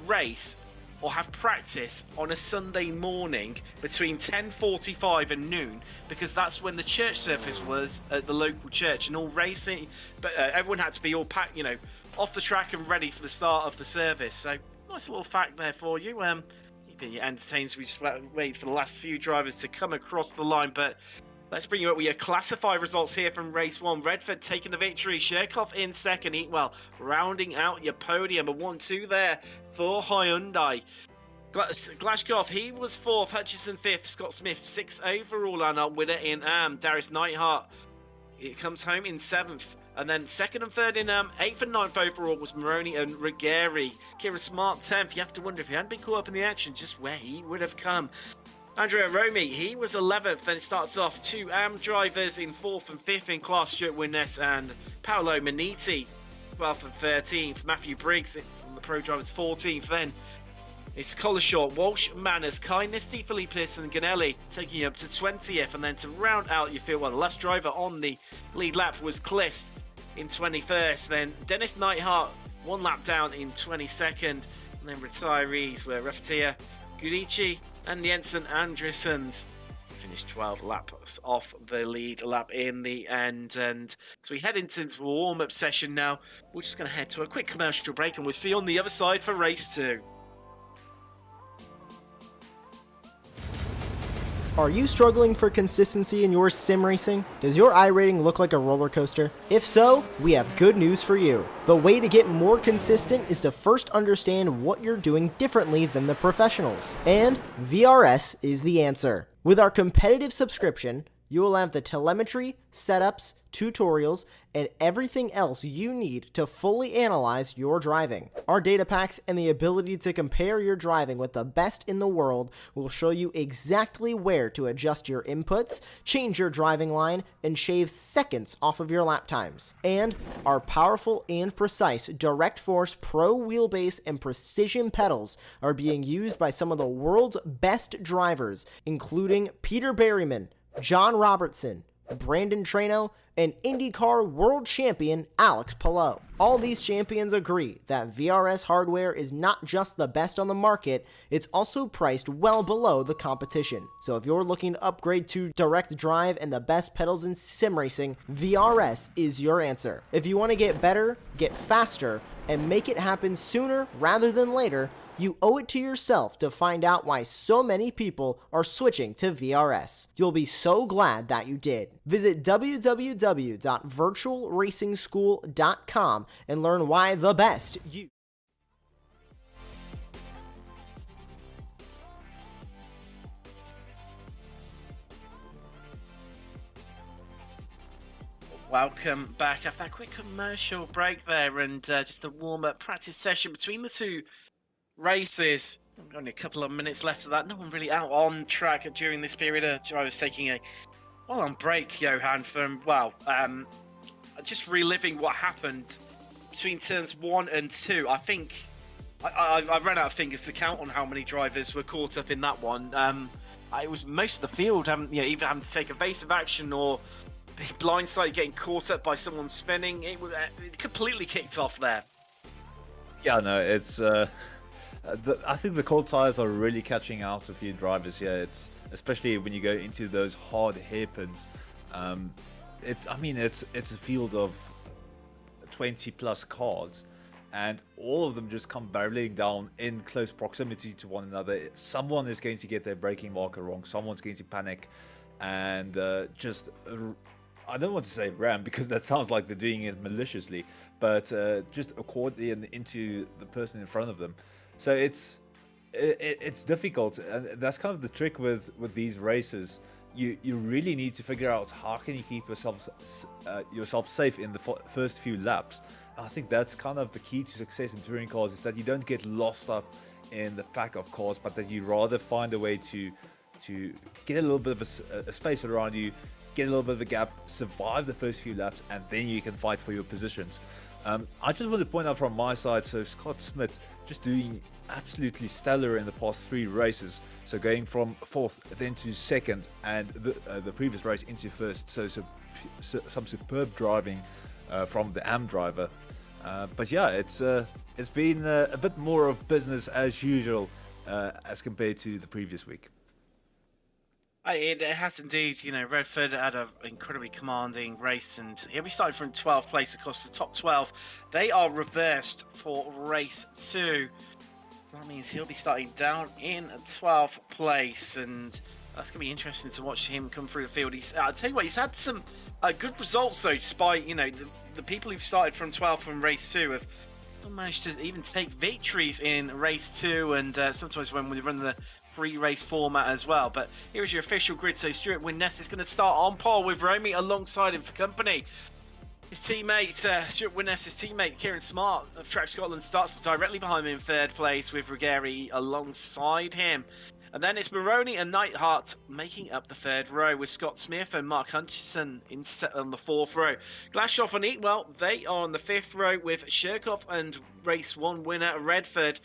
race or have practice on a Sunday morning between 10:45 and noon, because that's when the church service was at the local church, and all racing, but everyone had to be all packed, you know, off the track and ready for the start of the service. So nice little fact there for you. Keeping you entertained. So we just wait for the last few drivers to come across the line, but let's bring you up with your classified results here from race 1. Redford taking the victory. Shirkov in second. Eatwell rounding out your podium. A 1-2 there for Hyundai. Glashkov, he was 4th. Hutchison 5th. Scott Smith 6th overall, and our winner in Darius Neidhart, it comes home in 7th. And then 2nd and 3rd in 8th and 9th overall was Moroni and Ruggieri. Kieran Smart 10th. You have to wonder if he hadn't been caught up in the action, just where he would have come. Andrea Romy, he was 11th. Then it starts off 2 AM drivers in 4th and 5th in class. Stuart Winnes and Paolo Maniti, 12th and 13th. Matthew Briggs on the pro drivers, 14th. Then it's Collishaw, Walsh, Manners, Kindness, DeFilippis and Ganelli taking you up to 20th. And then to round out your field, well, the last driver on the lead lap was Clist in 21st. Then Dennis Neidhart 1 lap down in 22nd. And then retirees were Raffatia, Gudici and Jensen Andressens. Finished 12 laps off the lead lap in the end. And so we head into the warm-up session now. We're just going to head to a quick commercial break, and we'll see you on the other side for race 2. Are you struggling for consistency in your sim racing? Does your iRating look like a roller coaster? If so, we have good news for you. The way to get more consistent is to first understand what you're doing differently than the professionals. And VRS is the answer. With our competitive subscription, You will have the telemetry, setups, tutorials, and everything else you need to fully analyze your driving. Our data packs and the ability to compare your driving with the best in the world will show you exactly where to adjust your inputs, change your driving line, and shave seconds off of your lap times. And our powerful and precise Direct Force Pro wheelbase and precision pedals are being used by some of the world's best drivers, including Peter Berryman, John Robertson, Brandon Trano, and IndyCar World Champion Alex Palou. All these champions agree that VRS hardware is not just the best on the market, it's also priced well below the competition. So if you're looking to upgrade to direct drive and the best pedals in sim racing, VRS is your answer. If you want to get better, get faster, and make it happen sooner rather than later, you owe it to yourself to find out why so many people are switching to VRS. You'll be so glad that you did. Visit www.virtualracingschool.com and learn why the best you. Welcome back after that quick commercial break there, and just a warm-up practice session between the two races. Only a couple of minutes left of that. No one really out on track during this period. I was taking a well-on break, Johan, from, well, just reliving what happened between turns 1 and 2. I think I ran out of fingers to count on how many drivers were caught up in that one. It was most of the field either having to take evasive action or the blindside getting caught up by someone spinning. It completely kicked off there. Yeah, no, it's I think the cold tires are really catching out a few drivers here. It's especially when you go into those hard hairpins. It's a field of 20 plus cars, and all of them just come barreling down in close proximity to one another. Someone is going to get their braking marker wrong. Someone's going to panic, and I don't want to say ram because that sounds like they're doing it maliciously, but just accordion into the person in front of them. So it's difficult, and that's kind of the trick with these races. You really need to figure out how can you keep yourself safe in the first few laps. I think that's kind of the key to success in touring cars, is that you don't get lost up in the pack of cars, but that you rather find a way to get a little bit of a space around you, get a little bit of a gap, survive the first few laps, and then you can fight for your positions. I just want to point out from my side, so Scott Smith just doing absolutely stellar in the past 3 races. So going from 4th then to 2nd, and the previous race into 1st. So some superb driving from the AM driver. But yeah, it's been a bit more of business as usual as compared to the previous week. It has indeed. Redford had an incredibly commanding race, and here we started from 12th place across the top 12. They are reversed for race 2. That means he'll be starting down in 12th place, and that's going to be interesting to watch him come through the field. I'll tell you what, he's had some good results, though, despite, the people who've started from 12th from race 2 have still managed to even take victories in race 2, and sometimes when we run the free-race format as well. But here is your official grid. So Stuart Winness is going to start on pole with Romy alongside him for company. His teammate, Stuart Winness' teammate Kieran Smart of Track Scotland starts directly behind him in 3rd place with Ruggieri alongside him. And then it's Maroney and Neidhart making up the 3rd row, with Scott Smith and Mark Hutchison on the 4th row. Glashoff and Eatwell, they are on the 5th row, with Sherkoff and race 1 winner Redford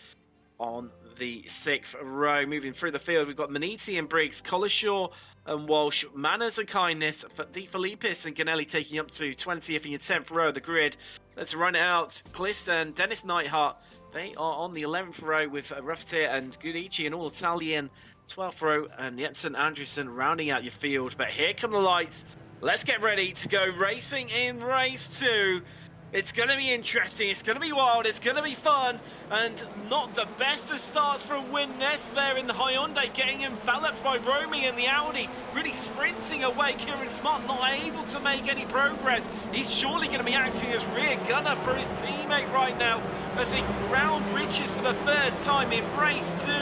on the 6th row. Moving through the field, we've got Maniti and Briggs, Collishaw and Walsh, Manners and Kindness, De Filippis and Ganelli taking up to 20th in your 10th row of the grid. Let's run it out. Clist and Dennis Neidhart, they are on the 11th row, with Ruftier and Gudici and All Italian 12th row, and Jensen Anderson rounding out your field. But here come the lights. Let's get ready to go racing in race 2. It's going to be interesting, it's going to be wild, it's going to be fun, and not the best of starts from Winness there in the Hyundai, getting enveloped by Romy and the Audi, really sprinting away. Kieran Smart not able to make any progress. He's surely going to be acting as rear gunner for his teammate right now as he round reaches for the first time in race 2.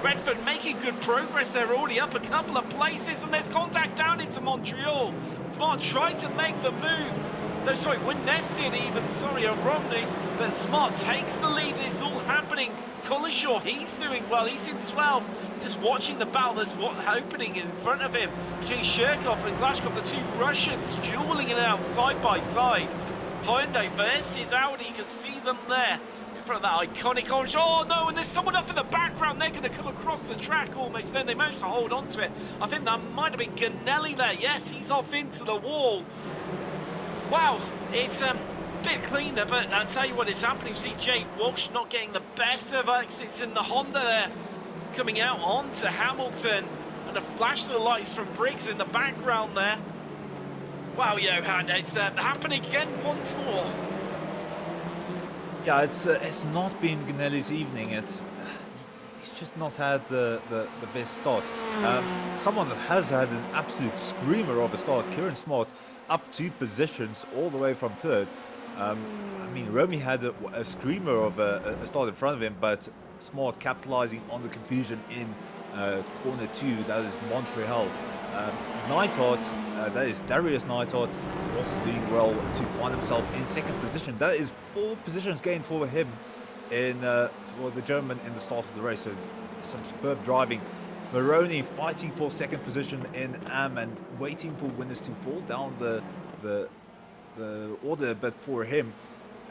Redford making good progress. They're already up a couple of places, and there's contact down into Montreal. Smart tried to make the move. No, sorry, Witness did even, sorry, Romney, but Smart takes the lead. It's all happening. Collishaw, he's doing well. He's in 12. Just watching the battle. There's what happening in front of him between Shirkov and Glashkov, the two Russians dueling it out side by side. Hyundai versus Audi, you can see them there in front of that iconic orange. Oh no, and there's someone up in the background. They're going to come across the track almost. Then they managed to hold on to it. I think that might have been Ganelli there. Yes, he's off into the wall. Wow, it's a bit cleaner, but I'll tell you what is happening. You see Jay Walsh not getting the best of exits in the Honda there, coming out onto Hamilton, and a flash of the lights from Briggs in the background there. Wow, Johan, it's happening again once more. Yeah, it's not been Ganelli's evening. He's just not had the best start. Someone that has had an absolute screamer of a start, Kieran Smart, up 2 positions all the way from 3rd. I mean, Romy had a screamer of a start in front of him, but Smart capitalizing on the confusion in corner 2, that is Montreal. Neidhart, that is Darius Neidhart, also doing well to find himself in 2nd position. That is 4 positions gained for him in for the German in the start of the race. So some superb driving. Maroney fighting for 2nd position in AM and waiting for winners to fall down the order a bit for him.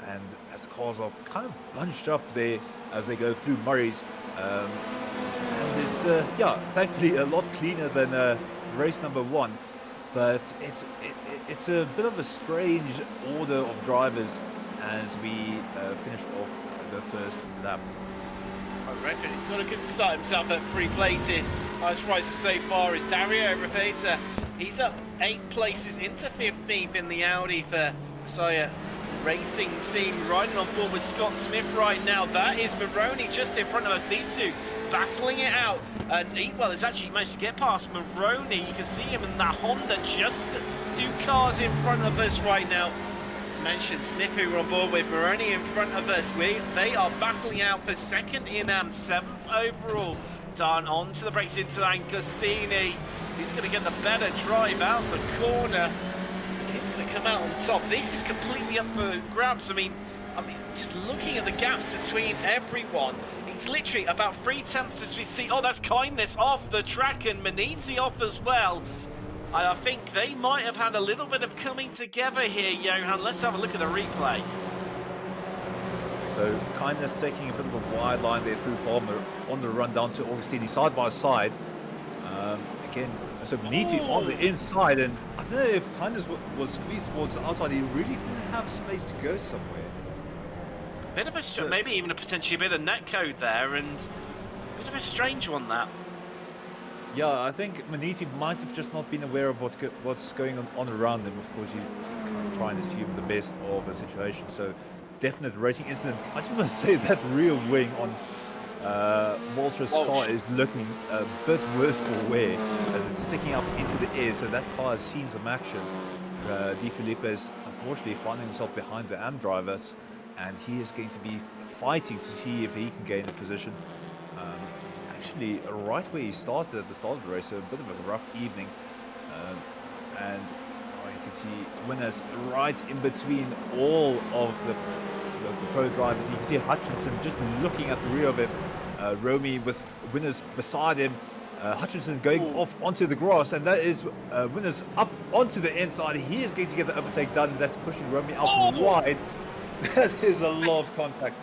And as the cars are kind of bunched up there as they go through Murray's, and it's yeah, thankfully a lot cleaner than race number 1, but it's a bit of a strange order of drivers as we finish off the first lap. Redford, it's not a good start himself at 3 places. Highest riser so far is Dario Rafeta. He's up 8 places into 15th in the Audi for Messiah Racing Team, riding on board with Scott Smith right now. That is Maroney just in front of us. These two battling it out, and well, it's actually managed to get past Maroney. You can see him in that Honda, just 2 cars in front of us right now. As mentioned, Smith, who we're on board with, Maroney in front of us. They are battling out for 2nd in 7th overall. Done onto the brakes into Angostini. He's going to get the better drive out the corner. He's going to come out on top. This is completely up for grabs. I mean, just looking at the gaps between everyone, it's literally about 3 tenths as we see. Oh, that's Kindness off the track and Manizzi off as well. I think they might have had a little bit of coming together here, Johan. Let's have a look at the replay. So Kindness taking a bit of a wide line there through Palmer on the run down to Augustini side by side. Again, so Manizzi on the inside, and I don't know if Kindness was squeezed towards the outside. He really didn't have space to go somewhere. Bit of a maybe even potentially a bit of net code there, and a bit of a strange one that. Yeah, I think Manizzi might have just not been aware of what's going on around him. Of course, you kind of try and assume the best of a situation. So, definite racing incident. I just want to say that rear wing on Walter's car is looking a bit worse for wear as it's sticking up into the air. So that car has seen some action. Di Filippo is unfortunately finding himself behind the AM drivers, and he is going to be fighting to see if he can gain a position. Actually, right where he started at the start of the race, so a bit of a rough evening, and you can see winners right in between all of the pro drivers. You can see Hutchinson just looking at the rear of him, Romy with winners beside him, Hutchinson going off onto the grass, and that is winners up onto the inside. He is going to get the overtake done, and that's pushing Romy out wide. That is a lot of contact.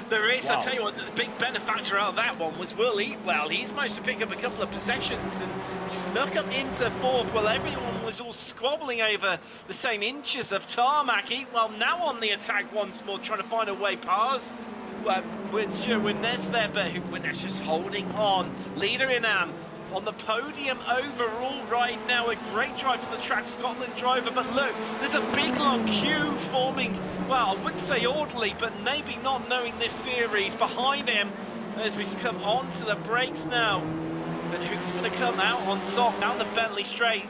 There is, I'll tell you what, the big benefactor out of that one was Will Eatwell. He's managed to pick up a couple of possessions and snuck up into 4th while everyone was all squabbling over the same inches of tarmac. Eatwell now on the attack once more, trying to find a way past. Witness there, but Witness just holding on. Leader in AM. On the podium overall right now. A great drive from the Track Scotland driver, but look, there's a big long queue forming, well, I wouldn't say orderly, but maybe not knowing this series behind him as we come onto the brakes now. And who's going to come out on top down the Bentley straight?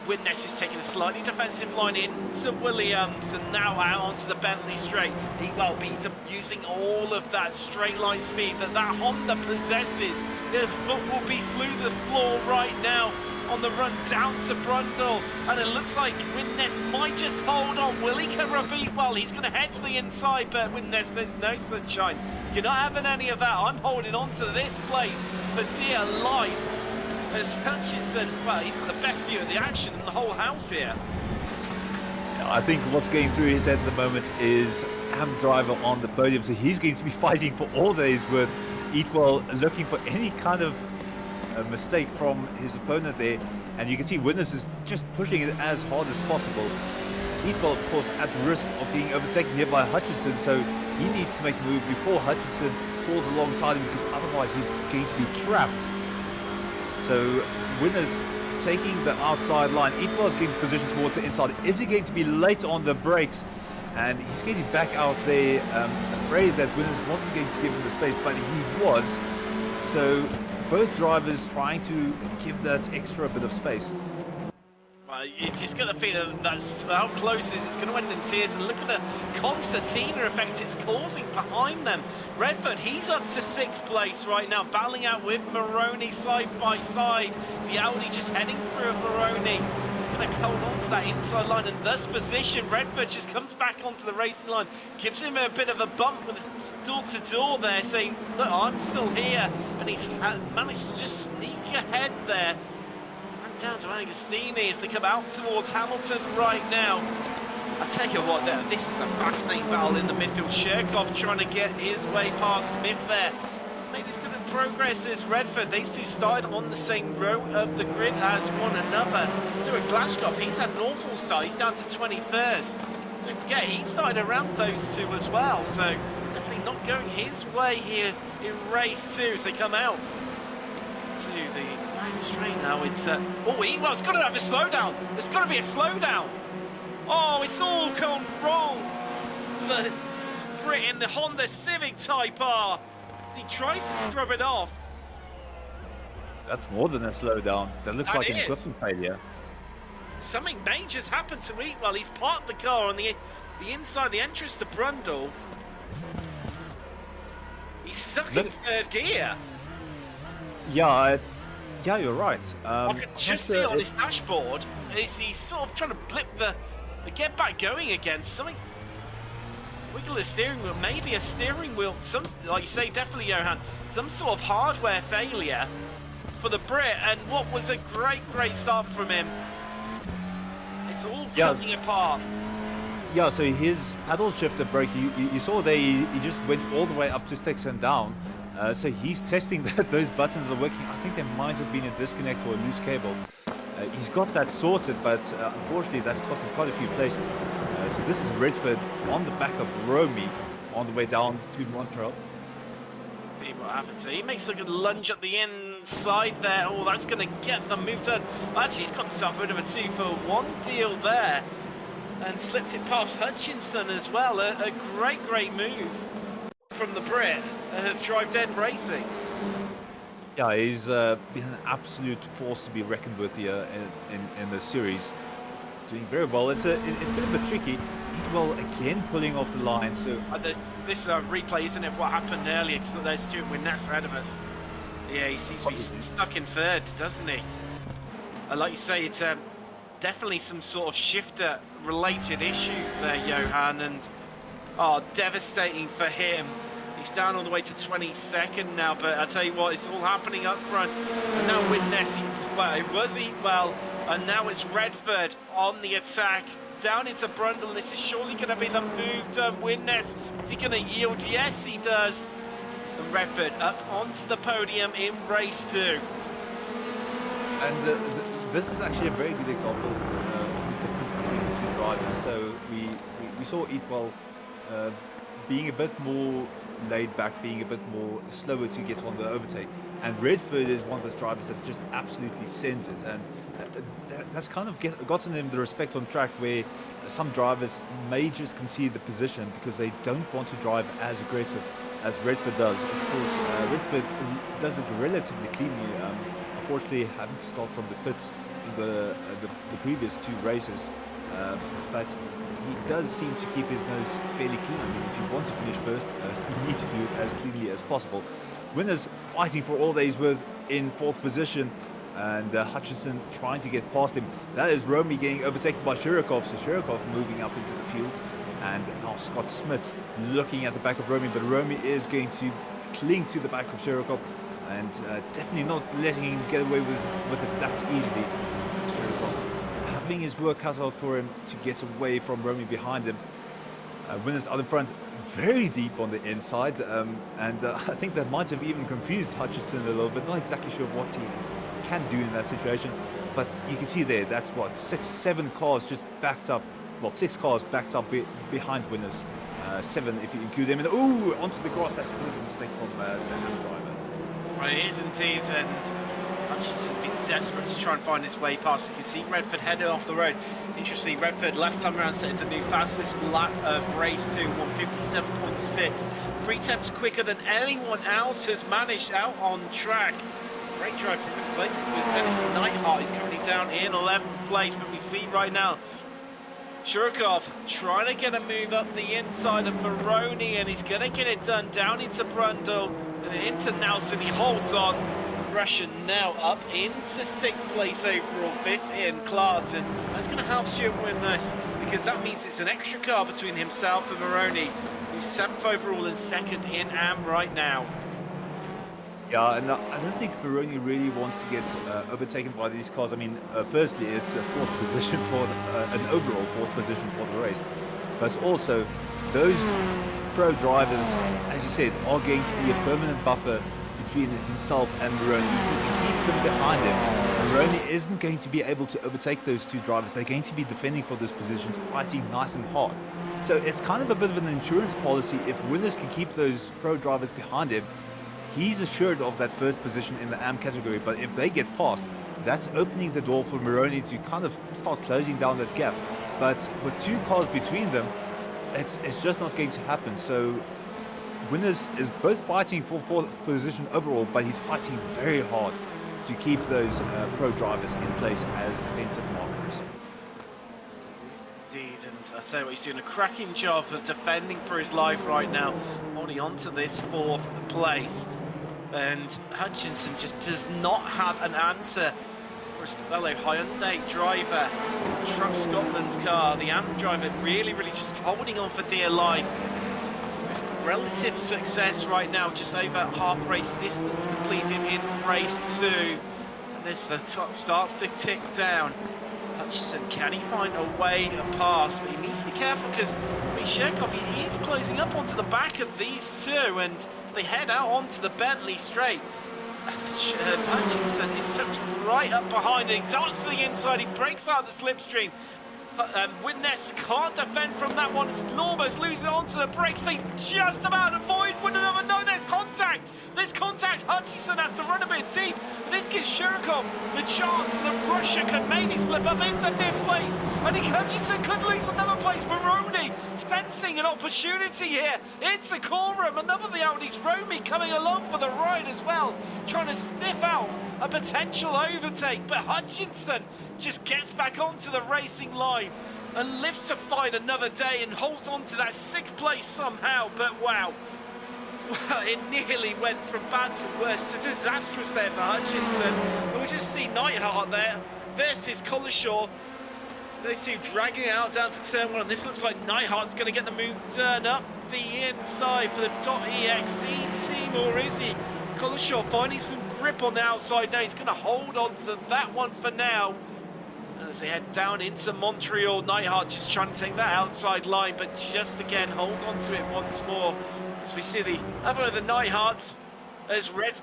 Witness is taking a slightly defensive line into Williams and now out onto the Bentley straight. He will be using all of that straight line speed that Honda possesses. The foot will be through the floor right now on the run down to Brundle, and it looks like Witness might just hold on. Will he cover a feed? Well, he's going to head to the inside, but Witness says no, sunshine. You're not having any of that. I'm holding on to this place for dear life. As Hutchinson, well, he's got the best view of the action in the whole house here. I think what's going through his head at the moment is Ham driver on the podium, so he's going to be fighting for all that he's worth. Eatwell looking for any kind of mistake from his opponent there, and you can see Witness is just pushing it as hard as possible. Eatwell, of course, at the risk of being overtaken here by Hutchinson, so he needs to make a move before Hutchinson falls alongside him, because otherwise he's going to be trapped. So Witness taking the outside line. Eatwell is getting positioned towards the inside. Is he going to be late on the brakes? And he's getting back out there, afraid that Witness wasn't going to give him the space, but he was. So both drivers trying to give that extra bit of space. You just get the feeling that's how close it's going to end in tears, and look at the concertina effect it's causing behind them. Redford, he's up to 6th place right now, battling out with Maroney side by side. The Audi just heading through Maroney. He's going to hold on to that inside line and thus position. Redford just comes back onto the racing line, gives him a bit of a bump with door to door there, saying, look, I'm still here, and he's managed to just sneak ahead there. Down to Agostini as they come out towards Hamilton right now. I tell you what, this is a fascinating battle in the midfield. Cherkov trying to get his way past Smith there. Made as good a progress as Redford. These two started on the same row of the grid as one another. Stuart Glashkov, he's had an awful start. He's down to 21st. Don't forget, he started around those two as well. So definitely not going his way here in race 2 as they come out to the back straight now. It's oh, it's got to have a slowdown. There's got to be a slowdown. Oh, it's all gone wrong for the Brit in the Honda Civic Type R. He tries to scrub it off. That's more than a slowdown. That looks like an equipment failure. Something major's happened to Eatwell. He's parked the car on the inside the entrance to Brundle. He's stuck in 3rd gear. Yeah, you're right. I could just see on his dashboard, he's sort of trying to blip get back going again. Something, wiggle the steering wheel, maybe a steering wheel. Some, like you say, definitely Johan, some sort of hardware failure for the Brit. And what was a great start from him. It's all coming apart. Yeah, so his paddle shifter brake, you saw there, he just went all the way up to 6 and down. So he's testing that those buttons are working. I think there might have been a disconnect or a loose cable. He's got that sorted, but unfortunately that's cost him quite a few places. So this is Redford on the back of Romy on the way down to Montreal. See what happens. So he makes a good lunge at the inside there. Oh, that's going to get them moved on. Actually, he's got himself a bit of a 2-for-1 deal there. And slipped it past Hutchinson as well. A great move from the Brit of Drive Dead Racing. Yeah, he's been an absolute force to be reckoned with here in the series. Doing very well. It's been a bit tricky. Eatwell again pulling off the line. So this is a replay, isn't it, of what happened earlier? Because there's two Witness ahead of us. Yeah, he seems to be stuck in 3rd, doesn't he? Like you say, it's definitely some sort of shifter-related issue there, Johan, and devastating for him. He's down all the way to 22nd now, but I tell you what, it's all happening up front. And now Witness, well, it was Eatwell, and now it's Redford on the attack. Down into Brundle, and this is surely going to be the move done. Witness, is he going to yield? Yes, he does. And Redford up onto the podium in race 2. And this is actually a very good example of the difference between the two drivers. So we saw Eatwell being a bit more laid back, being a bit more slower to get on the overtake. And Redford is one of those drivers that just absolutely sends it. And that's kind of gotten him the respect on track where some drivers may just concede the position because they don't want to drive as aggressive as Redford does. Of course, Redford does it relatively cleanly. Of unfortunately having to start from the pits in the previous 2 races, but he does seem to keep his nose fairly clean. I mean, if you want to finish first, you need to do it as cleanly as possible. Winners fighting for all that he's worth in 4th position, and Hutchinson trying to get past him. That is Romy getting overtaken by Shirokov, so Shirokov moving up into the field, and now Scott Smith looking at the back of Romy, but Romy is going to cling to the back of Shirokov, and definitely not letting him get away with it that easily. Shirokov having his work cut out for him to get away from Romy behind him. Winners out in front, very deep on the inside, and I think that might have even confused Hutchinson a little bit. Not exactly sure what he can do in that situation, but you can see there, that's what, 6-7 cars just backed up, well, 6 cars backed up behind Winners, 7 if you include him, and ooh, onto the grass. That's a bit of a mistake from the Ham driver. Right, it is indeed, and Hutchinson been desperate to try and find his way past. You can see Redford heading off the road. Interestingly, Redford last time around set the new fastest lap of race 2, 157.6. 3 temps quicker than anyone else has managed out on track. Great drive from him. Places with Dennis Neidhart. He's currently down in 11th place, but we see right now Shirokov trying to get a move up the inside of Maroney, and he's going to get it done down into Brundle and into Nelson. He holds on. Russian now up into 6th place overall, 5th in class, and that's going to help Stuart win this, because that means it's an extra car between himself and Maroney, who's 7th overall and 2nd in AM right now. Yeah, and I don't think Maroney really wants to get overtaken by these cars. I mean, firstly, it's a 4th position for an overall 4th position for the race, but also those pro drivers, as you said, are going to be a permanent buffer between himself and Maroney. If he can keep them behind him, Maroney isn't going to be able to overtake those 2 drivers. They're going to be defending for those positions, fighting nice and hard. So it's kind of a bit of an insurance policy. If Winners can keep those pro drivers behind him, he's assured of that 1st position in the AM category. But if they get past, that's opening the door for Maroney to kind of start closing down that gap. But with 2 cars between them, it's just not going to happen. So Winners is both fighting for 4th position overall, but he's fighting very hard to keep those pro drivers in place as defensive markers. Indeed, and I tell you what, he's doing a cracking job of defending for his life right now, holding on to this 4th place. And Hutchinson just does not have an answer for his fellow Hyundai driver, Truck Scotland car. The AM driver really just holding on for dear life. Relative success right now, just over half race distance completed in race 2. And this starts to tick down. Hutchinson, can he find a way past? But he needs to be careful, because Shirokov, he is closing up onto the back of these 2, and they head out onto the Bentley straight. Hutchinson is slipped right up behind, and he darts to the inside. He breaks out of the slipstream. Witness can't defend from that one. Almost loses onto the brakes. They just about avoid one another. No, there's contact. There's contact. Hutchinson has to run a bit deep. This gives Shirokov the chance that Russia could maybe slip up into 5th place. I think Hutchinson could lose another place. Maroney sensing an opportunity here. It's a quorum. Another of the Audis. Romy coming along for the ride as well, trying to sniff out a potential overtake, but Hutchinson just gets back onto the racing line and lives to fight another day and holds on to that 6th place somehow. But wow, it nearly went from bad to worse to disastrous there for Hutchinson. And we just see Neidhart there versus Collishaw. Those 2 dragging it out down to turn 1, and this looks like Neidhart's going to get the move turn up the inside for the .exe team, or is he? Collishaw finding some grip on the outside now. He's going to hold on to that one for now. And as they head down into Montreal, Neidhart just trying to take that outside line, but just again holds on to it once more. As we see the other of the Neidharts as Red.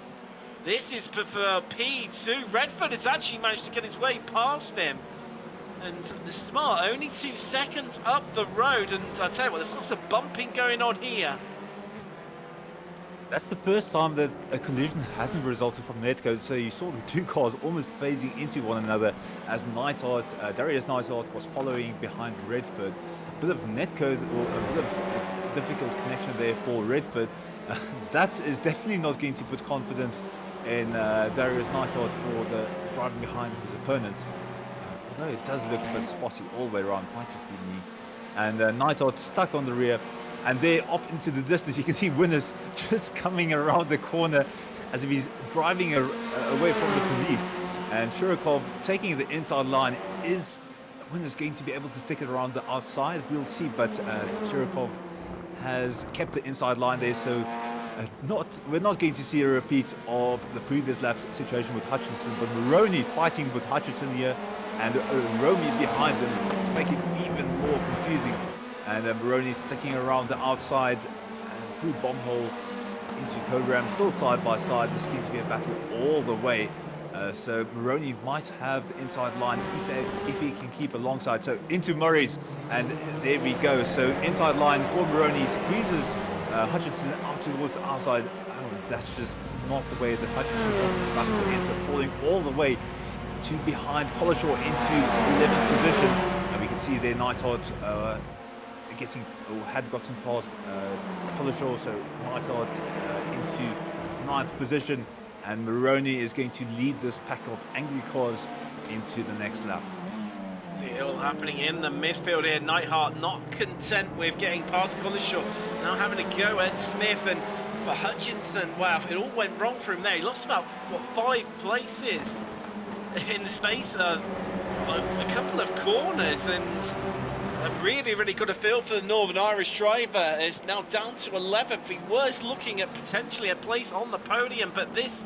This is for P2. Redford has actually managed to get his way past him. And the Smart only 2 seconds up the road. And I tell you what, there's lots of bumping going on here. That's the first time that a collision hasn't resulted from netcode, so you saw the 2 cars almost phasing into one another as Darius Neidhart was following behind Redford. A bit of netcode, or a bit of a difficult connection there for Redford. That is definitely not going to put confidence in Darius Neidhart for the driving behind his opponent. Although it does look a bit spotty all the way around, might just be me. And Neidhart stuck on the rear, and there off into the distance you can see Winners just coming around the corner as if he's driving away from the police. And Shurikov taking the inside line. Is Winners going to be able to stick it around the outside? We'll see, but Shurikov has kept the inside line there, so we're not going to see a repeat of the previous lap situation with Hutchinson, but Maroney fighting with Hutchinson here, and Romy behind them to make it even more confusing. And Maroney sticking around the outside and through bomb hole into Cobram, still side by side. This is going to be a battle all the way. So Maroney might have the inside line if he can keep alongside. So into Murray's, and there we go. So inside line for Maroney, squeezes Hutchinson out towards the outside. Oh, that's just not the way that Hutchinson wants the battle to enter, falling all the way to behind Collishaw into 11th position. And we can see there Neidhart had gotten past Collishaw, so Neidhart into 9th position. And Maroney is going to lead this pack of angry cars into the next lap. See it all happening in the midfield here. Neidhart not content with getting past Collishaw, now having to go at Smith and Hutchinson. Wow, it all went wrong for him there. He lost about, 5 places in the space of a couple of corners, and really got a feel for the Northern Irish driver. Is now down to 11th. He was looking at potentially a place on the podium, but this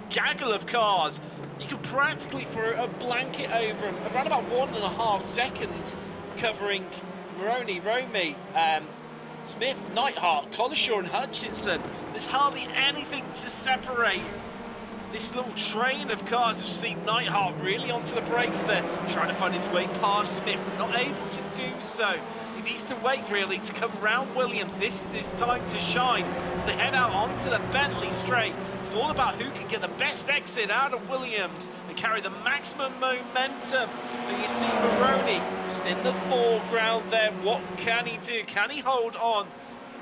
gaggle of cars, you could practically throw a blanket over him. Around about 1.5 seconds covering Maroney, Romy, Smith, Neidhart, Collishaw and Hutchinson. There's hardly anything to separate this little train of cars. We've seen Neidhart really onto the brakes there, trying to find his way past Smith, not able to do so. He needs to wait really to come round Williams. This is his time to shine, to head out onto the Bentley straight. It's all about who can get the best exit out of Williams and carry the maximum momentum. And you see Maroney just in the foreground there. What can he do? Can he hold on?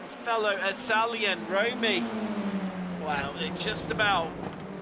His fellow Italian, Romy. Wow, it's just about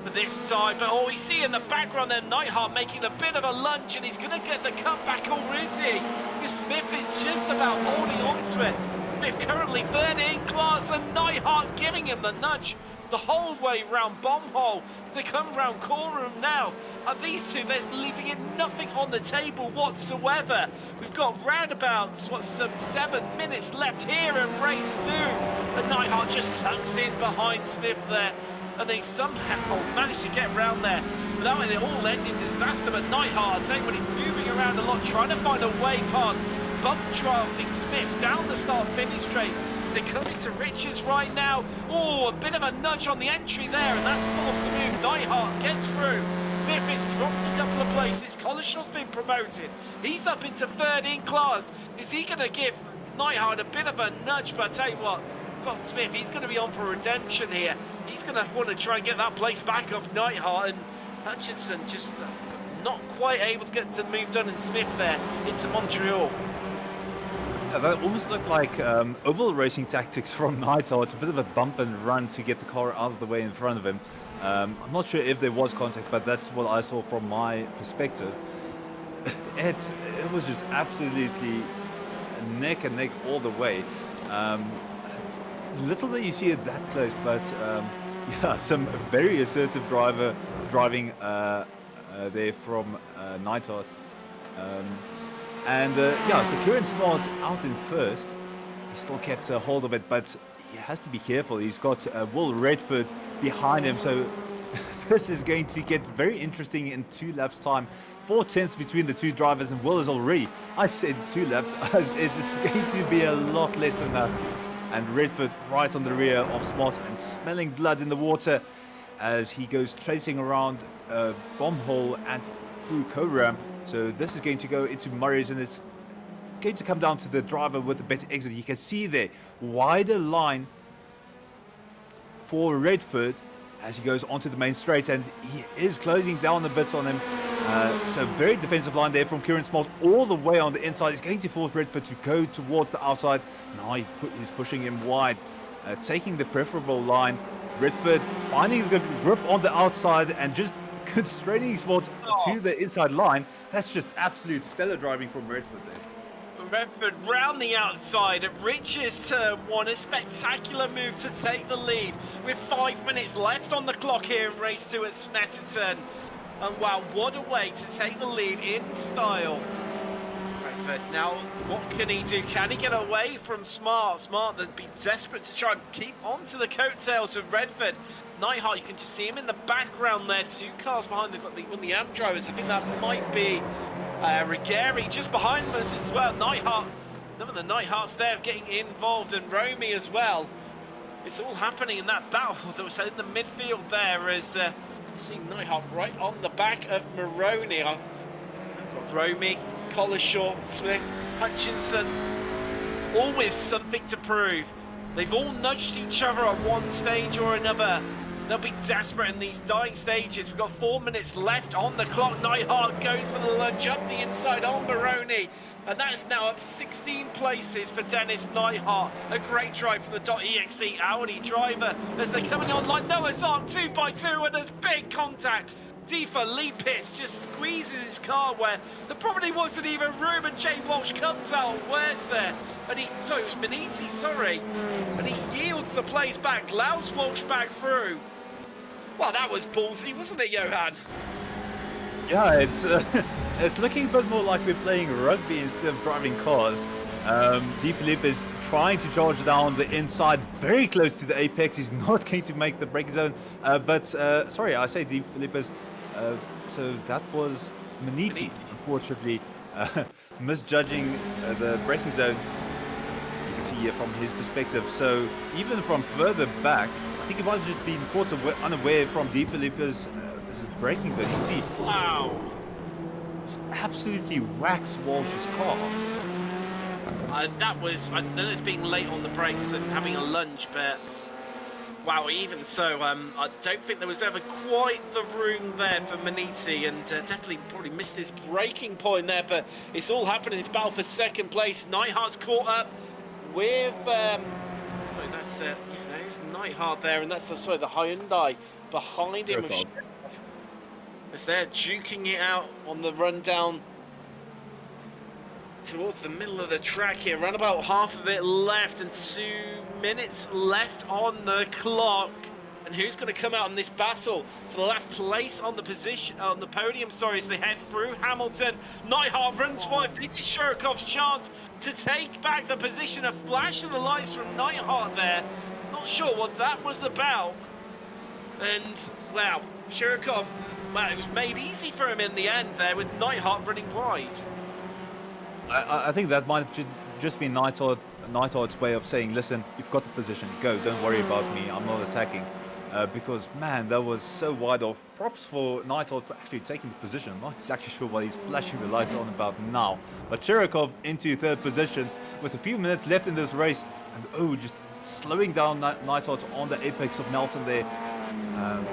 for this side, but we see in the background there Neidhart making a bit of a lunge, and he's going to get the cutback, or is he? Because Smith is just about holding on to it. Smith currently third in class, and Neidhart giving him the nudge the whole way round Bombhole to come round Corum now. Are these two, there's leaving it nothing on the table whatsoever. We've got round about, some 7 minutes left here in race 2, and Neidhart just tucks in behind Smith there. And they somehow managed to get round there without it all ending disaster. But Neidhart, I tell you, when he's moving around a lot, trying to find a way past, bump drafting Smith down the start-finish straight as they come into Richards right now. Oh, a bit of a nudge on the entry there, and that's forced to move. Neidhart gets through. Smith has dropped a couple of places. Collishaw's been promoted. He's up into third in class. Is he going to give Neidhart a bit of a nudge? But I tell you what, got Smith, he's going to be on for redemption here. He's going to want to try and get that place back off Neidhart, and Hutchinson just not quite able to get the move done, and Smith there into Montreal. Yeah, that almost looked like oval racing tactics from Neidhart. A bit of a bump and run to get the car out of the way in front of him. I'm not sure if there was contact, but that's what I saw from my perspective. It was just absolutely neck and neck all the way. Little that you see it that close, but yeah, some very assertive driving there from Neidhart. Yeah, so Kieran Smart out in first. He still kept a hold of it, but he has to be careful. He's got Will Redford behind him, so this is going to get very interesting in 2 laps time. 4 tenths between the two drivers, and Will is already, I said 2 laps, it's going to be a lot less than that. And Redford right on the rear of Smart and smelling blood in the water as he goes tracing around Bomb Hole and through Coram. So this is going to go into Murray's, and it's going to come down to the driver with the better exit. You can see there, wider line for Redford as he goes onto the main straight, and he is closing down a bit on him. So very defensive line there from Kieran Smart all the way on the inside. He's going to force Redford to go towards the outside. Now he's pushing him wide, taking the preferable line Redford finding the grip on the outside and just constraining his spots to the inside line. That's just absolute stellar driving from Redford there. Redford round the outside at Rich's turn one, a spectacular move to take the lead with 5 minutes left on the clock here in race 2 at Snetterton. And wow, what a way to take the lead in style. Redford, now what can he do? Can he get away from Smart? Smart that'd be desperate to try and keep onto the coattails of Redford. Nightheart, you can just see him in the background there, 2 cars behind one of the AM drivers. I think that might be Rigeri just behind us as well. Nightheart, none of the Nighthearts there getting involved, and Romy as well. It's all happening in that battle that was in the midfield there as seeing Nightheart right on the back of Maroney. I've got Romy, Collishaw, Swift, Hutchinson, always something to prove. They've all nudged each other at one stage or another. They'll be desperate in these dying stages. We've got 4 minutes left on the clock. Nightheart goes for the lunge up the inside on Maroney. And that is now up 16 places for Dennis Nightheart. A great drive from the .exe Audi driver as they're coming on like Noah's Ark 2x2, and there's big contact. Defa Lee Pitts just squeezes his car where there probably wasn't even room, and Jay Walsh comes out. Where's there? And it was Beniti, sorry. And he yields the place back, allows Walsh back through. Well, that was ballsy, wasn't it, Johan? Yeah, it's looking a bit more like we're playing rugby instead of driving cars. DeFilippe is trying to charge down the inside, very close to the apex. He's not going to make the braking zone. Sorry, I say DeFilippe is. So that was Maniti, unfortunately, misjudging the braking zone. You can see here from his perspective. So even from further back, I think he might have just been caught unaware from DeFilippe's braking zone. You can see, wow, just absolutely whacks Walsh's car. That was, I know it's being late on the brakes and having a lunge, but wow, even so, I don't think there was ever quite the room there for Maniti, and definitely probably missed his braking point there, but it's all happening. It's battle for second place. Nightheart's caught up with, that is Nightheart there, and that's the Hyundai behind him. As they're duking it out on the run down towards the middle of the track here. Around about half of it left and 2 minutes left on the clock. And who's going to come out in this battle for the last place on the podium? Sorry, as they head through Hamilton. Nightheart runs wide. This is Shurikov's chance to take back the position. A flash of the lights from Nightheart there. Not sure what that was about. And wow, Shurikov, well, it was made easy for him in the end there with Nightheart running wide. I think that might have just been Nightheart's way of saying, listen, you've got the position, go, don't worry about me, I'm not attacking. Because, man, that was so wide off. Props for Nightheart for actually taking the position. I'm not exactly sure what he's flashing the lights on about now. But Shurikov into third position with a few minutes left in this race. And just slowing down Nightheart on the apex of Nelson there. And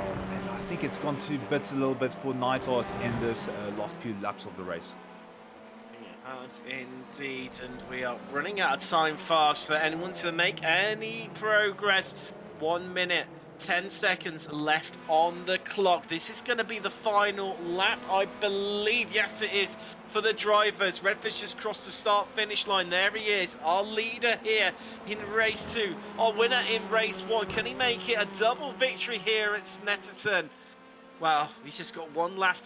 I think it's gone to bits a little bit for Nightheart in this last few laps of the race. Has indeed, and we are running out of time fast for anyone to make any progress. 1 minute, 10 seconds left on the clock. This is going to be the final lap, I believe. Yes, it is for the drivers. Redford's just crossed the start-finish line. There he is, our leader here in race 2, our winner in race 1. Can he make it a double victory here at Snetterton? Well, he's just got one lap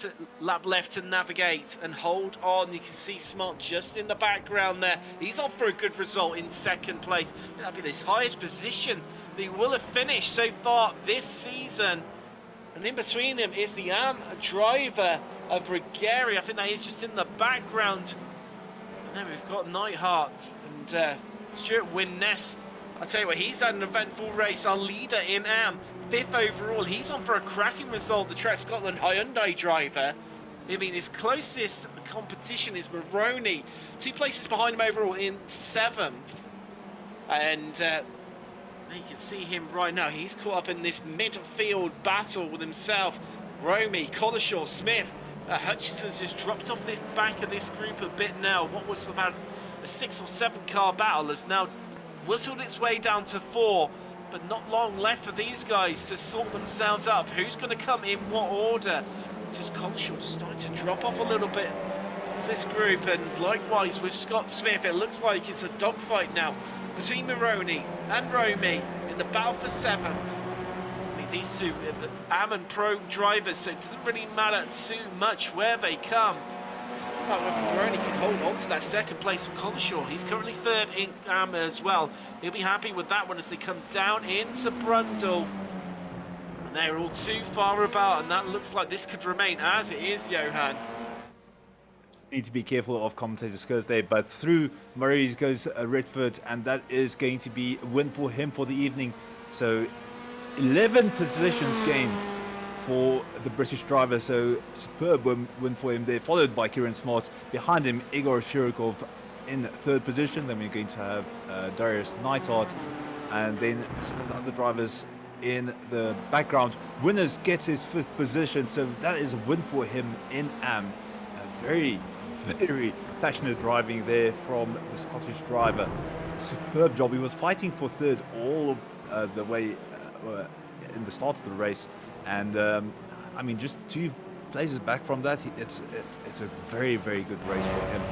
left to navigate and hold on. You can see Smart just in the background there. He's on for a good result in second place. That'll be his highest position that he will have finished so far this season. And in between him is the AM driver of Rigeri. I think that is just in the background. And then we've got Nightheart and Stuart Wynn-Ness. I'll tell you what, he's had an eventful race. Our leader in AM, 5th overall. He's on for a cracking result. The Track Scotland Hyundai driver. I mean, his closest competition is Maroney. 2 places behind him overall in 7th. And you can see him right now. He's caught up in this midfield battle with himself. Romy, Collishaw, Smith. Hutchinson's just dropped off this back of this group a bit now. What was about a 6 or 7 car battle has now whistled its way down to 4. but not long left for these guys to sort themselves up. Who's going to come in what order? Just Collishaw just starting to drop off a little bit of this group, and likewise with Scott Smith, it looks like it's a dogfight now between Maroney and Romy in the battle for 7th. I mean, these two AM and Pro drivers, so it doesn't really matter too much where they come. It's about whether Maroney can hold on to that second place from Collishaw. He's currently 3rd in AM as well. He'll be happy with that one as they come down into Brundle. And they're all too far about, and that looks like this could remain as it is, Johan. Need to be careful of commentators' skills there, but through Murray's goes Redford, and that is going to be a win for him for the evening. So 11 positions gained for the British driver, so superb win for him there, followed by Kieran Smart. Behind him, Igor Shirikov in 3rd position. Then we're going to have Darius Neidhart, and then some of the other drivers in the background. Winners gets his 5th position, so that is a win for him in AM. Very passionate driving there from the Scottish driver. Superb job. He was fighting for 3rd all of the way in the start of the race, and I mean, just 2 places back from that, it's a very good race for him.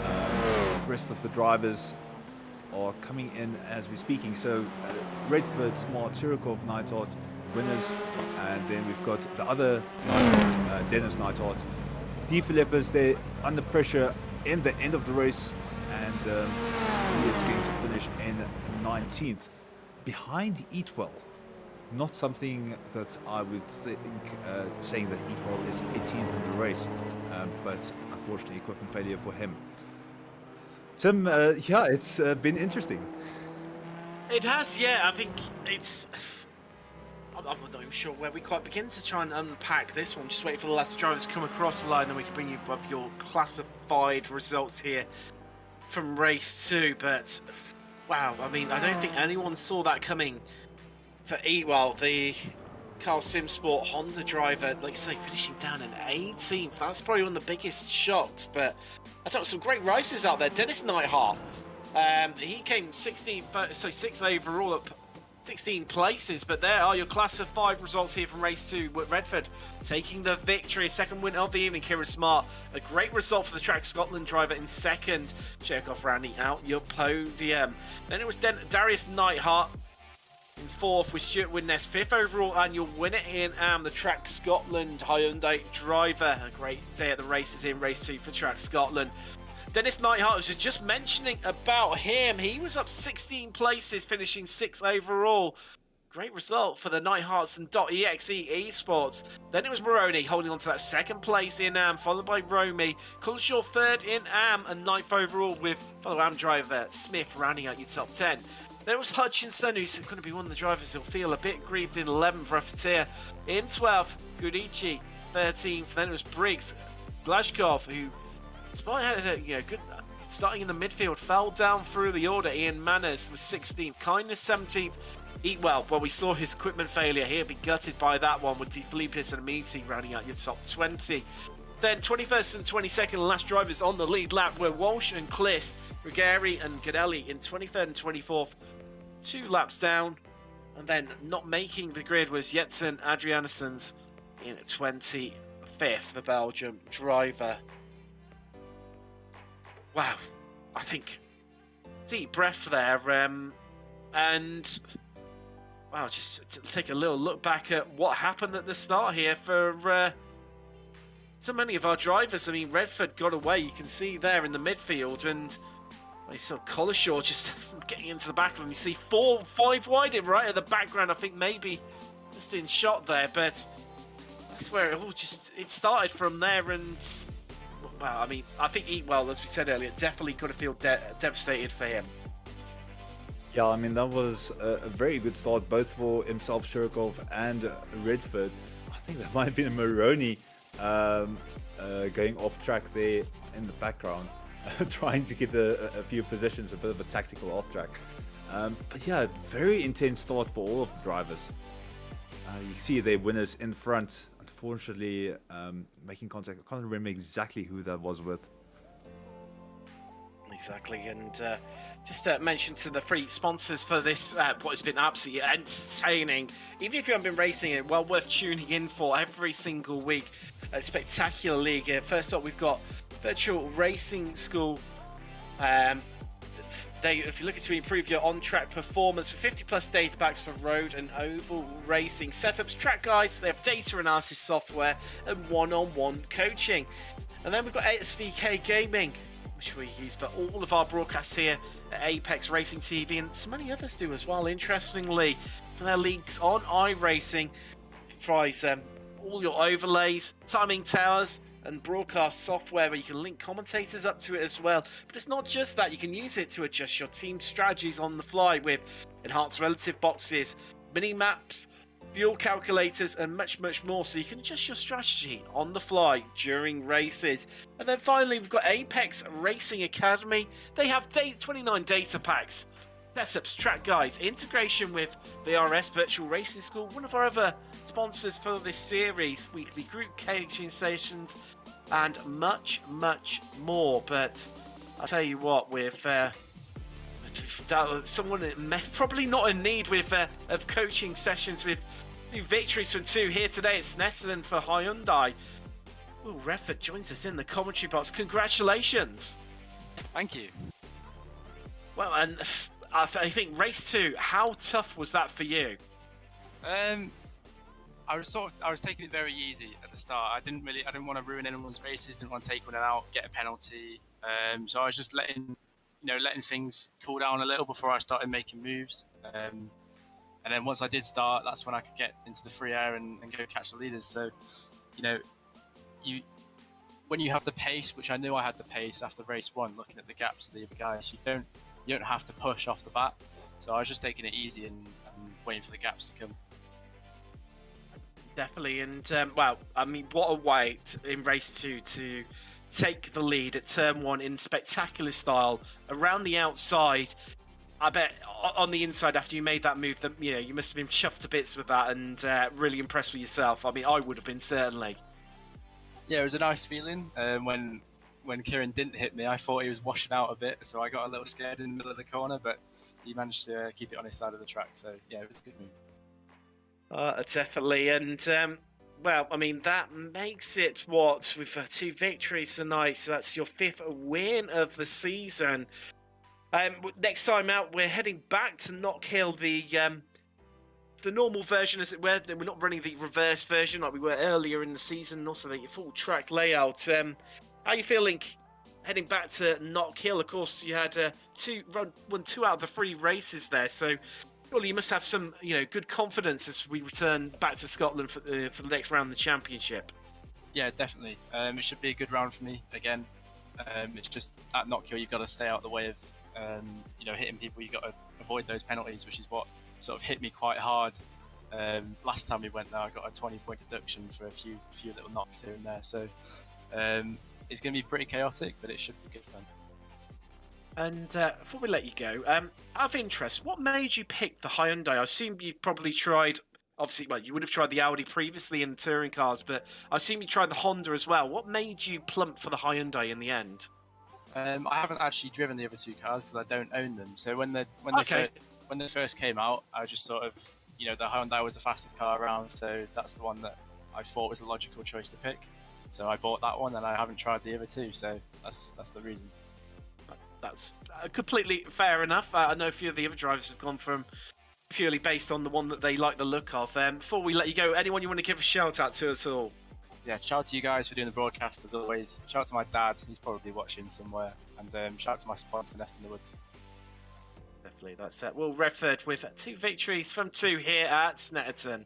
The rest of the drivers are coming in as we're speaking. So Redford, Smart, Chirikov, Neidhart, winners, and then we've got the other Neidhart, Dennis Neidhart. D. Philippus there under pressure in the end of the race, and he is going to finish in 19th behind Eatwell. Not something that I would think saying that Eatwell is 18th in the race, but unfortunately equipment failure for him. Tim, yeah, it's been interesting. It has, yeah. I think it's... I'm not even sure where we quite begin to try and unpack this one. Just wait for the last drivers to come across the line, then we can bring you up your classified results here from race 2. But wow, I mean, I don't think anyone saw that coming for Eatwell, the Carl Simsport Honda driver, like I say, finishing down in 18th. That's probably one of the biggest shocks. But I thought some great races out there. Dennis Neidhart, he came 16th, so 6th overall up 16 places, but there are your class of 5 results here from race 2 with Redford taking the victory. 2nd win of the evening, Kieran Smart. A great result for the Track Scotland driver in 2nd. Chekhov rounding out your podium. Then it was Darius Neidhart in 4th with Stuart Widnes, 5th overall, and your winner in the Track Scotland Hyundai driver. A great day at the races in race 2 for Track Scotland. Dennis Neidhart, was just mentioning about him. He was up 16 places, finishing 6th overall. Great result for the Neidharts and .exe Esports. Then it was Maroney holding on to that 2nd place in AM, followed by Romy. Collishaw 3rd in AM and 9th overall, with fellow AM driver Smith rounding out your top 10. Then it was Hutchinson, who's going to be one of the drivers who'll feel a bit grieved in 11th, Raffatia in 12th, Gudici 13th. Then it was Briggs, Glashkov, who, despite having a good starting in the midfield, fell down through the order. Ian Manners was 16th, Kindness 17th. Eatwell, well, we saw his equipment failure. He'll be gutted by that one, with De Filippis and Amiti rounding out your top 20. Then 21st and 22nd last drivers on the lead lap were Walsh and Kliss, Ruggieri and Ganelli in 23rd and 24th, 2 laps down. And then not making the grid was Jetson Adrianissens in 25th, the Belgium driver. Wow, I think deep breath there, and wow, just to take a little look back at what happened at the start here for so many of our drivers. I mean, Redford got away, you can see there in the midfield, and I saw Collishaw just getting into the back of him. You see 4-5 wide right at the background, I think maybe just in shot there, but that's where it started from there. And well, I mean, I think Eatwell, as we said earlier, definitely got to feel devastated for him. Yeah, I mean, that was a very good start, both for himself, Shirkov, and Redford. I think that might have been a Maroney going off track there in the background, trying to get a few positions, a bit of a tactical off track. But yeah, very intense start for all of the drivers. You see their winners in front. Unfortunately, making contact. I can't remember exactly who that was with. Exactly, and just mention to the free sponsors for this, what has been absolutely entertaining. Even if you haven't been racing it, well worth tuning in for every single week. A spectacular league. First up, we've got Virtual Racing School. If you're looking to improve your on-track performance, for 50 plus data packs for road and oval racing setups, track guides, they have data analysis software and one-on-one coaching. And then we've got SDK Gaming, which we use for all of our broadcasts here at Apex Racing TV, and so many others do as well, interestingly. For their leagues on iRacing, provides all your overlays, timing towers, and broadcast software where you can link commentators up to it as well. But it's not just that, you can use it to adjust your team strategies on the fly with enhanced relative boxes, mini maps, fuel calculators, and much more, so you can adjust your strategy on the fly during races. And then finally, we've got Apex Racing Academy. They have 29 data packs, setups, track guides, integration with VRS Virtual Racing School, one of our other sponsors for this series, weekly group coaching sessions, and much more. But I'll tell you what, with someone probably not in need with of coaching sessions, with 2 victories from 2 here today at Snetterton for Hyundai. Will Redford joins us in the commentary box. Congratulations. Thank you. Well, and I think race 2, how tough was that for you? I was taking it very easy at the start. I didn't want to ruin anyone's races, didn't want to take one out, get a penalty. So I was just letting things cool down a little before I started making moves. And then once I did start, that's when I could get into the free air and go catch the leaders. So, when you have the pace, which I knew I had the pace after race 1, looking at the gaps of the other guys, you don't have to push off the bat. So I was just taking it easy and waiting for the gaps to come. Definitely, and well, I mean, what a way in race 2 to take the lead at turn 1 in spectacular style around the outside. I bet on the inside, after you made that move, that you must have been chuffed to bits with that and really impressed with yourself. I mean, I would have been, certainly. Yeah, it was a nice feeling. When Kieran didn't hit me, I thought he was washing out a bit, so I got a little scared in the middle of the corner, but he managed to keep it on his side of the track. So yeah, it was a good move. Definitely, and well, I mean, that makes it with 2 victories tonight. So that's your 5th win of the season. Next time out, we're heading back to Knock Hill, the normal version, as it were. We're not running the reverse version like we were earlier in the season, and also the full track layout. How are you feeling heading back to Knock Hill? Of course, you had won 2 out of the 3 races there, so surely you must have some good confidence as we return back to Scotland for the next round of the championship. Yeah, definitely. It should be a good round for me again. It's just at Knock Hill, you've got to stay out of the way of hitting people. You've got to avoid those penalties, which is what sort of hit me quite hard last time we went there. I got a 20-point deduction for a few little knocks here and there. So it's going to be pretty chaotic, but it should be good fun. And before we let you go, out of interest, what made you pick the Hyundai? I assume you've probably tried, obviously, well, you would have tried the Audi previously in the touring cars, but I assume you tried the Honda as well. What made you plump for the Hyundai in the end? I haven't actually driven the other 2 cars because I don't own them. So when they first came out, I just sort of, the Hyundai was the fastest car around, so that's the one that I thought was a logical choice to pick. So I bought that one, and I haven't tried the other 2, so that's the reason. That's completely fair enough. I know a few of the other drivers have gone from purely based on the one that they like the look of. Before we let you go, anyone you want to give a shout out to at all? Yeah, shout out to you guys for doing the broadcast as always. Shout out to my dad, he's probably watching somewhere. And shout out to my sponsor, Nest in the Woods. Definitely, that's it. Will Redford with 2 victories from 2 here at Snetterton.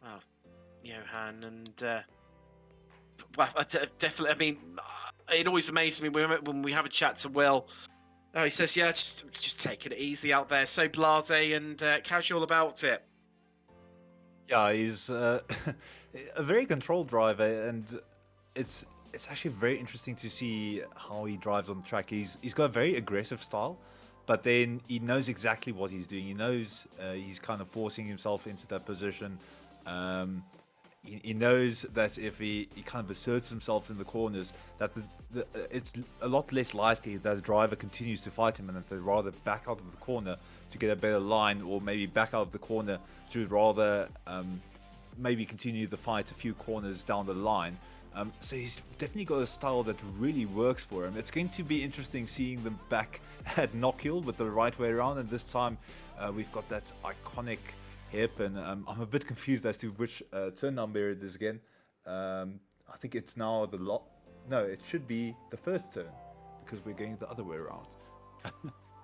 Wow, Johan, and well, definitely, I mean, it always amazes me when we have a chat to Will. Oh, he says, yeah, just taking it easy out there, so blasé and casual about it. Yeah, he's a very controlled driver, and it's actually very interesting to see how he drives on the track. He's got a very aggressive style, but then he knows exactly what he's doing. He knows he's kind of forcing himself into that position. he knows that if he kind of asserts himself in the corners, that it's a lot less likely that the driver continues to fight him, and that they'd rather back out of the corner to get a better line, or maybe back out of the corner to rather maybe continue the fight a few corners down the line. So he's definitely got a style that really works for him. It's going to be interesting seeing them back at Knockhill with the right way around, and this time we've got that iconic hairpin. I'm a bit confused as to which turn number it is again. I think it's now no, it should be the first turn, because we're going the other way around.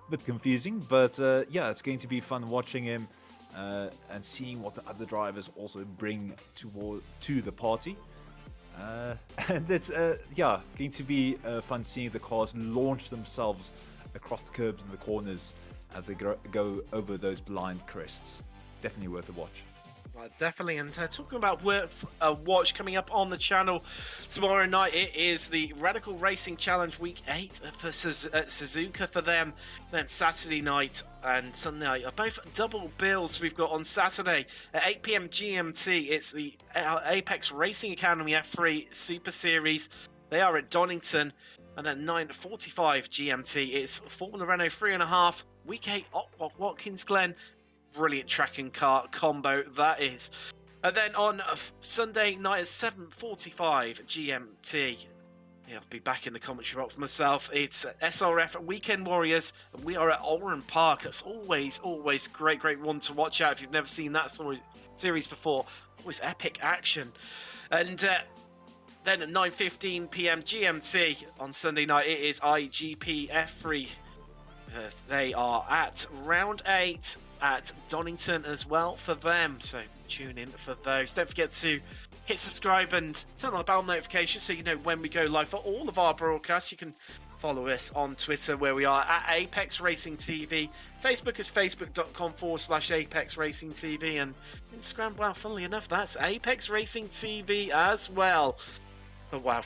Bit confusing, but yeah, it's going to be fun watching him and seeing what the other drivers also bring to the party. And it's yeah, going to be fun seeing the cars launch themselves across the curbs and the corners as they go over those blind crests. Definitely worth a watch. Definitely, and talking about watch coming up on the channel tomorrow night, it is the Radical Racing Challenge Week 8 for Suzuka for them. Then Saturday night and Sunday night are both double bills. We've got on Saturday at 8 PM GMT, it's the Apex Racing Academy F3 Super Series. They are at Donington. And then 9:45 GMT, it's Formula Renault 3.5, Week 8 Watkins Glen. Brilliant track and kart combo that is. And then on Sunday night at 7:45 GMT, yeah, I'll be back in the commentary box myself. It's SRF Weekend Warriors, and we are at Oran Park. It's always great one to watch out if you've never seen that series before. Always epic action. And then at 9:15 PM GMT on Sunday night, it is IGP F3. They are at round 8 at Donington as well for them, so tune in for those. Don't forget to hit subscribe and turn on the bell notification so you know when we go live for all of our broadcasts. You can follow us on Twitter, where we are at Apex Racing TV. Facebook is facebook.com/Apex Racing TV, and Instagram, well, funnily enough, that's Apex Racing TV as well. Oh wow,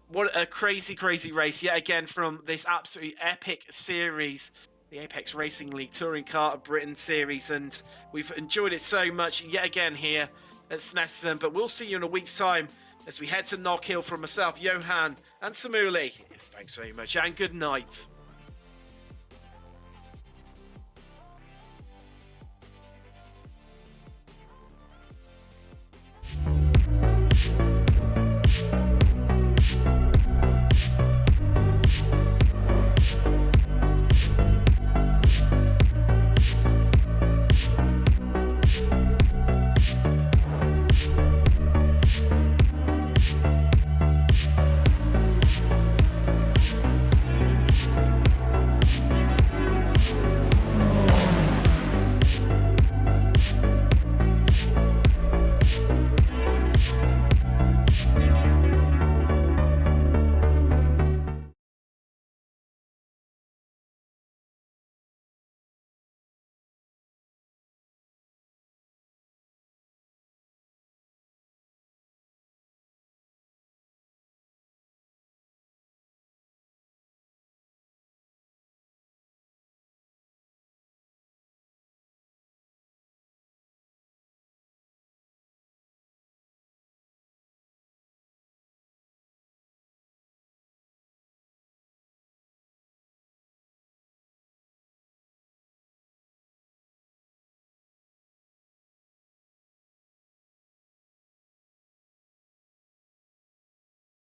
what a crazy race yet again from this absolutely epic series, the Apex Racing League Touring Kart of Britain series, and we've enjoyed it so much yet again here at Snetterton. But we'll see you in a week's time as we head to Knockhill. From myself, Johan, and Samuli. Yes, thanks very much, and good night.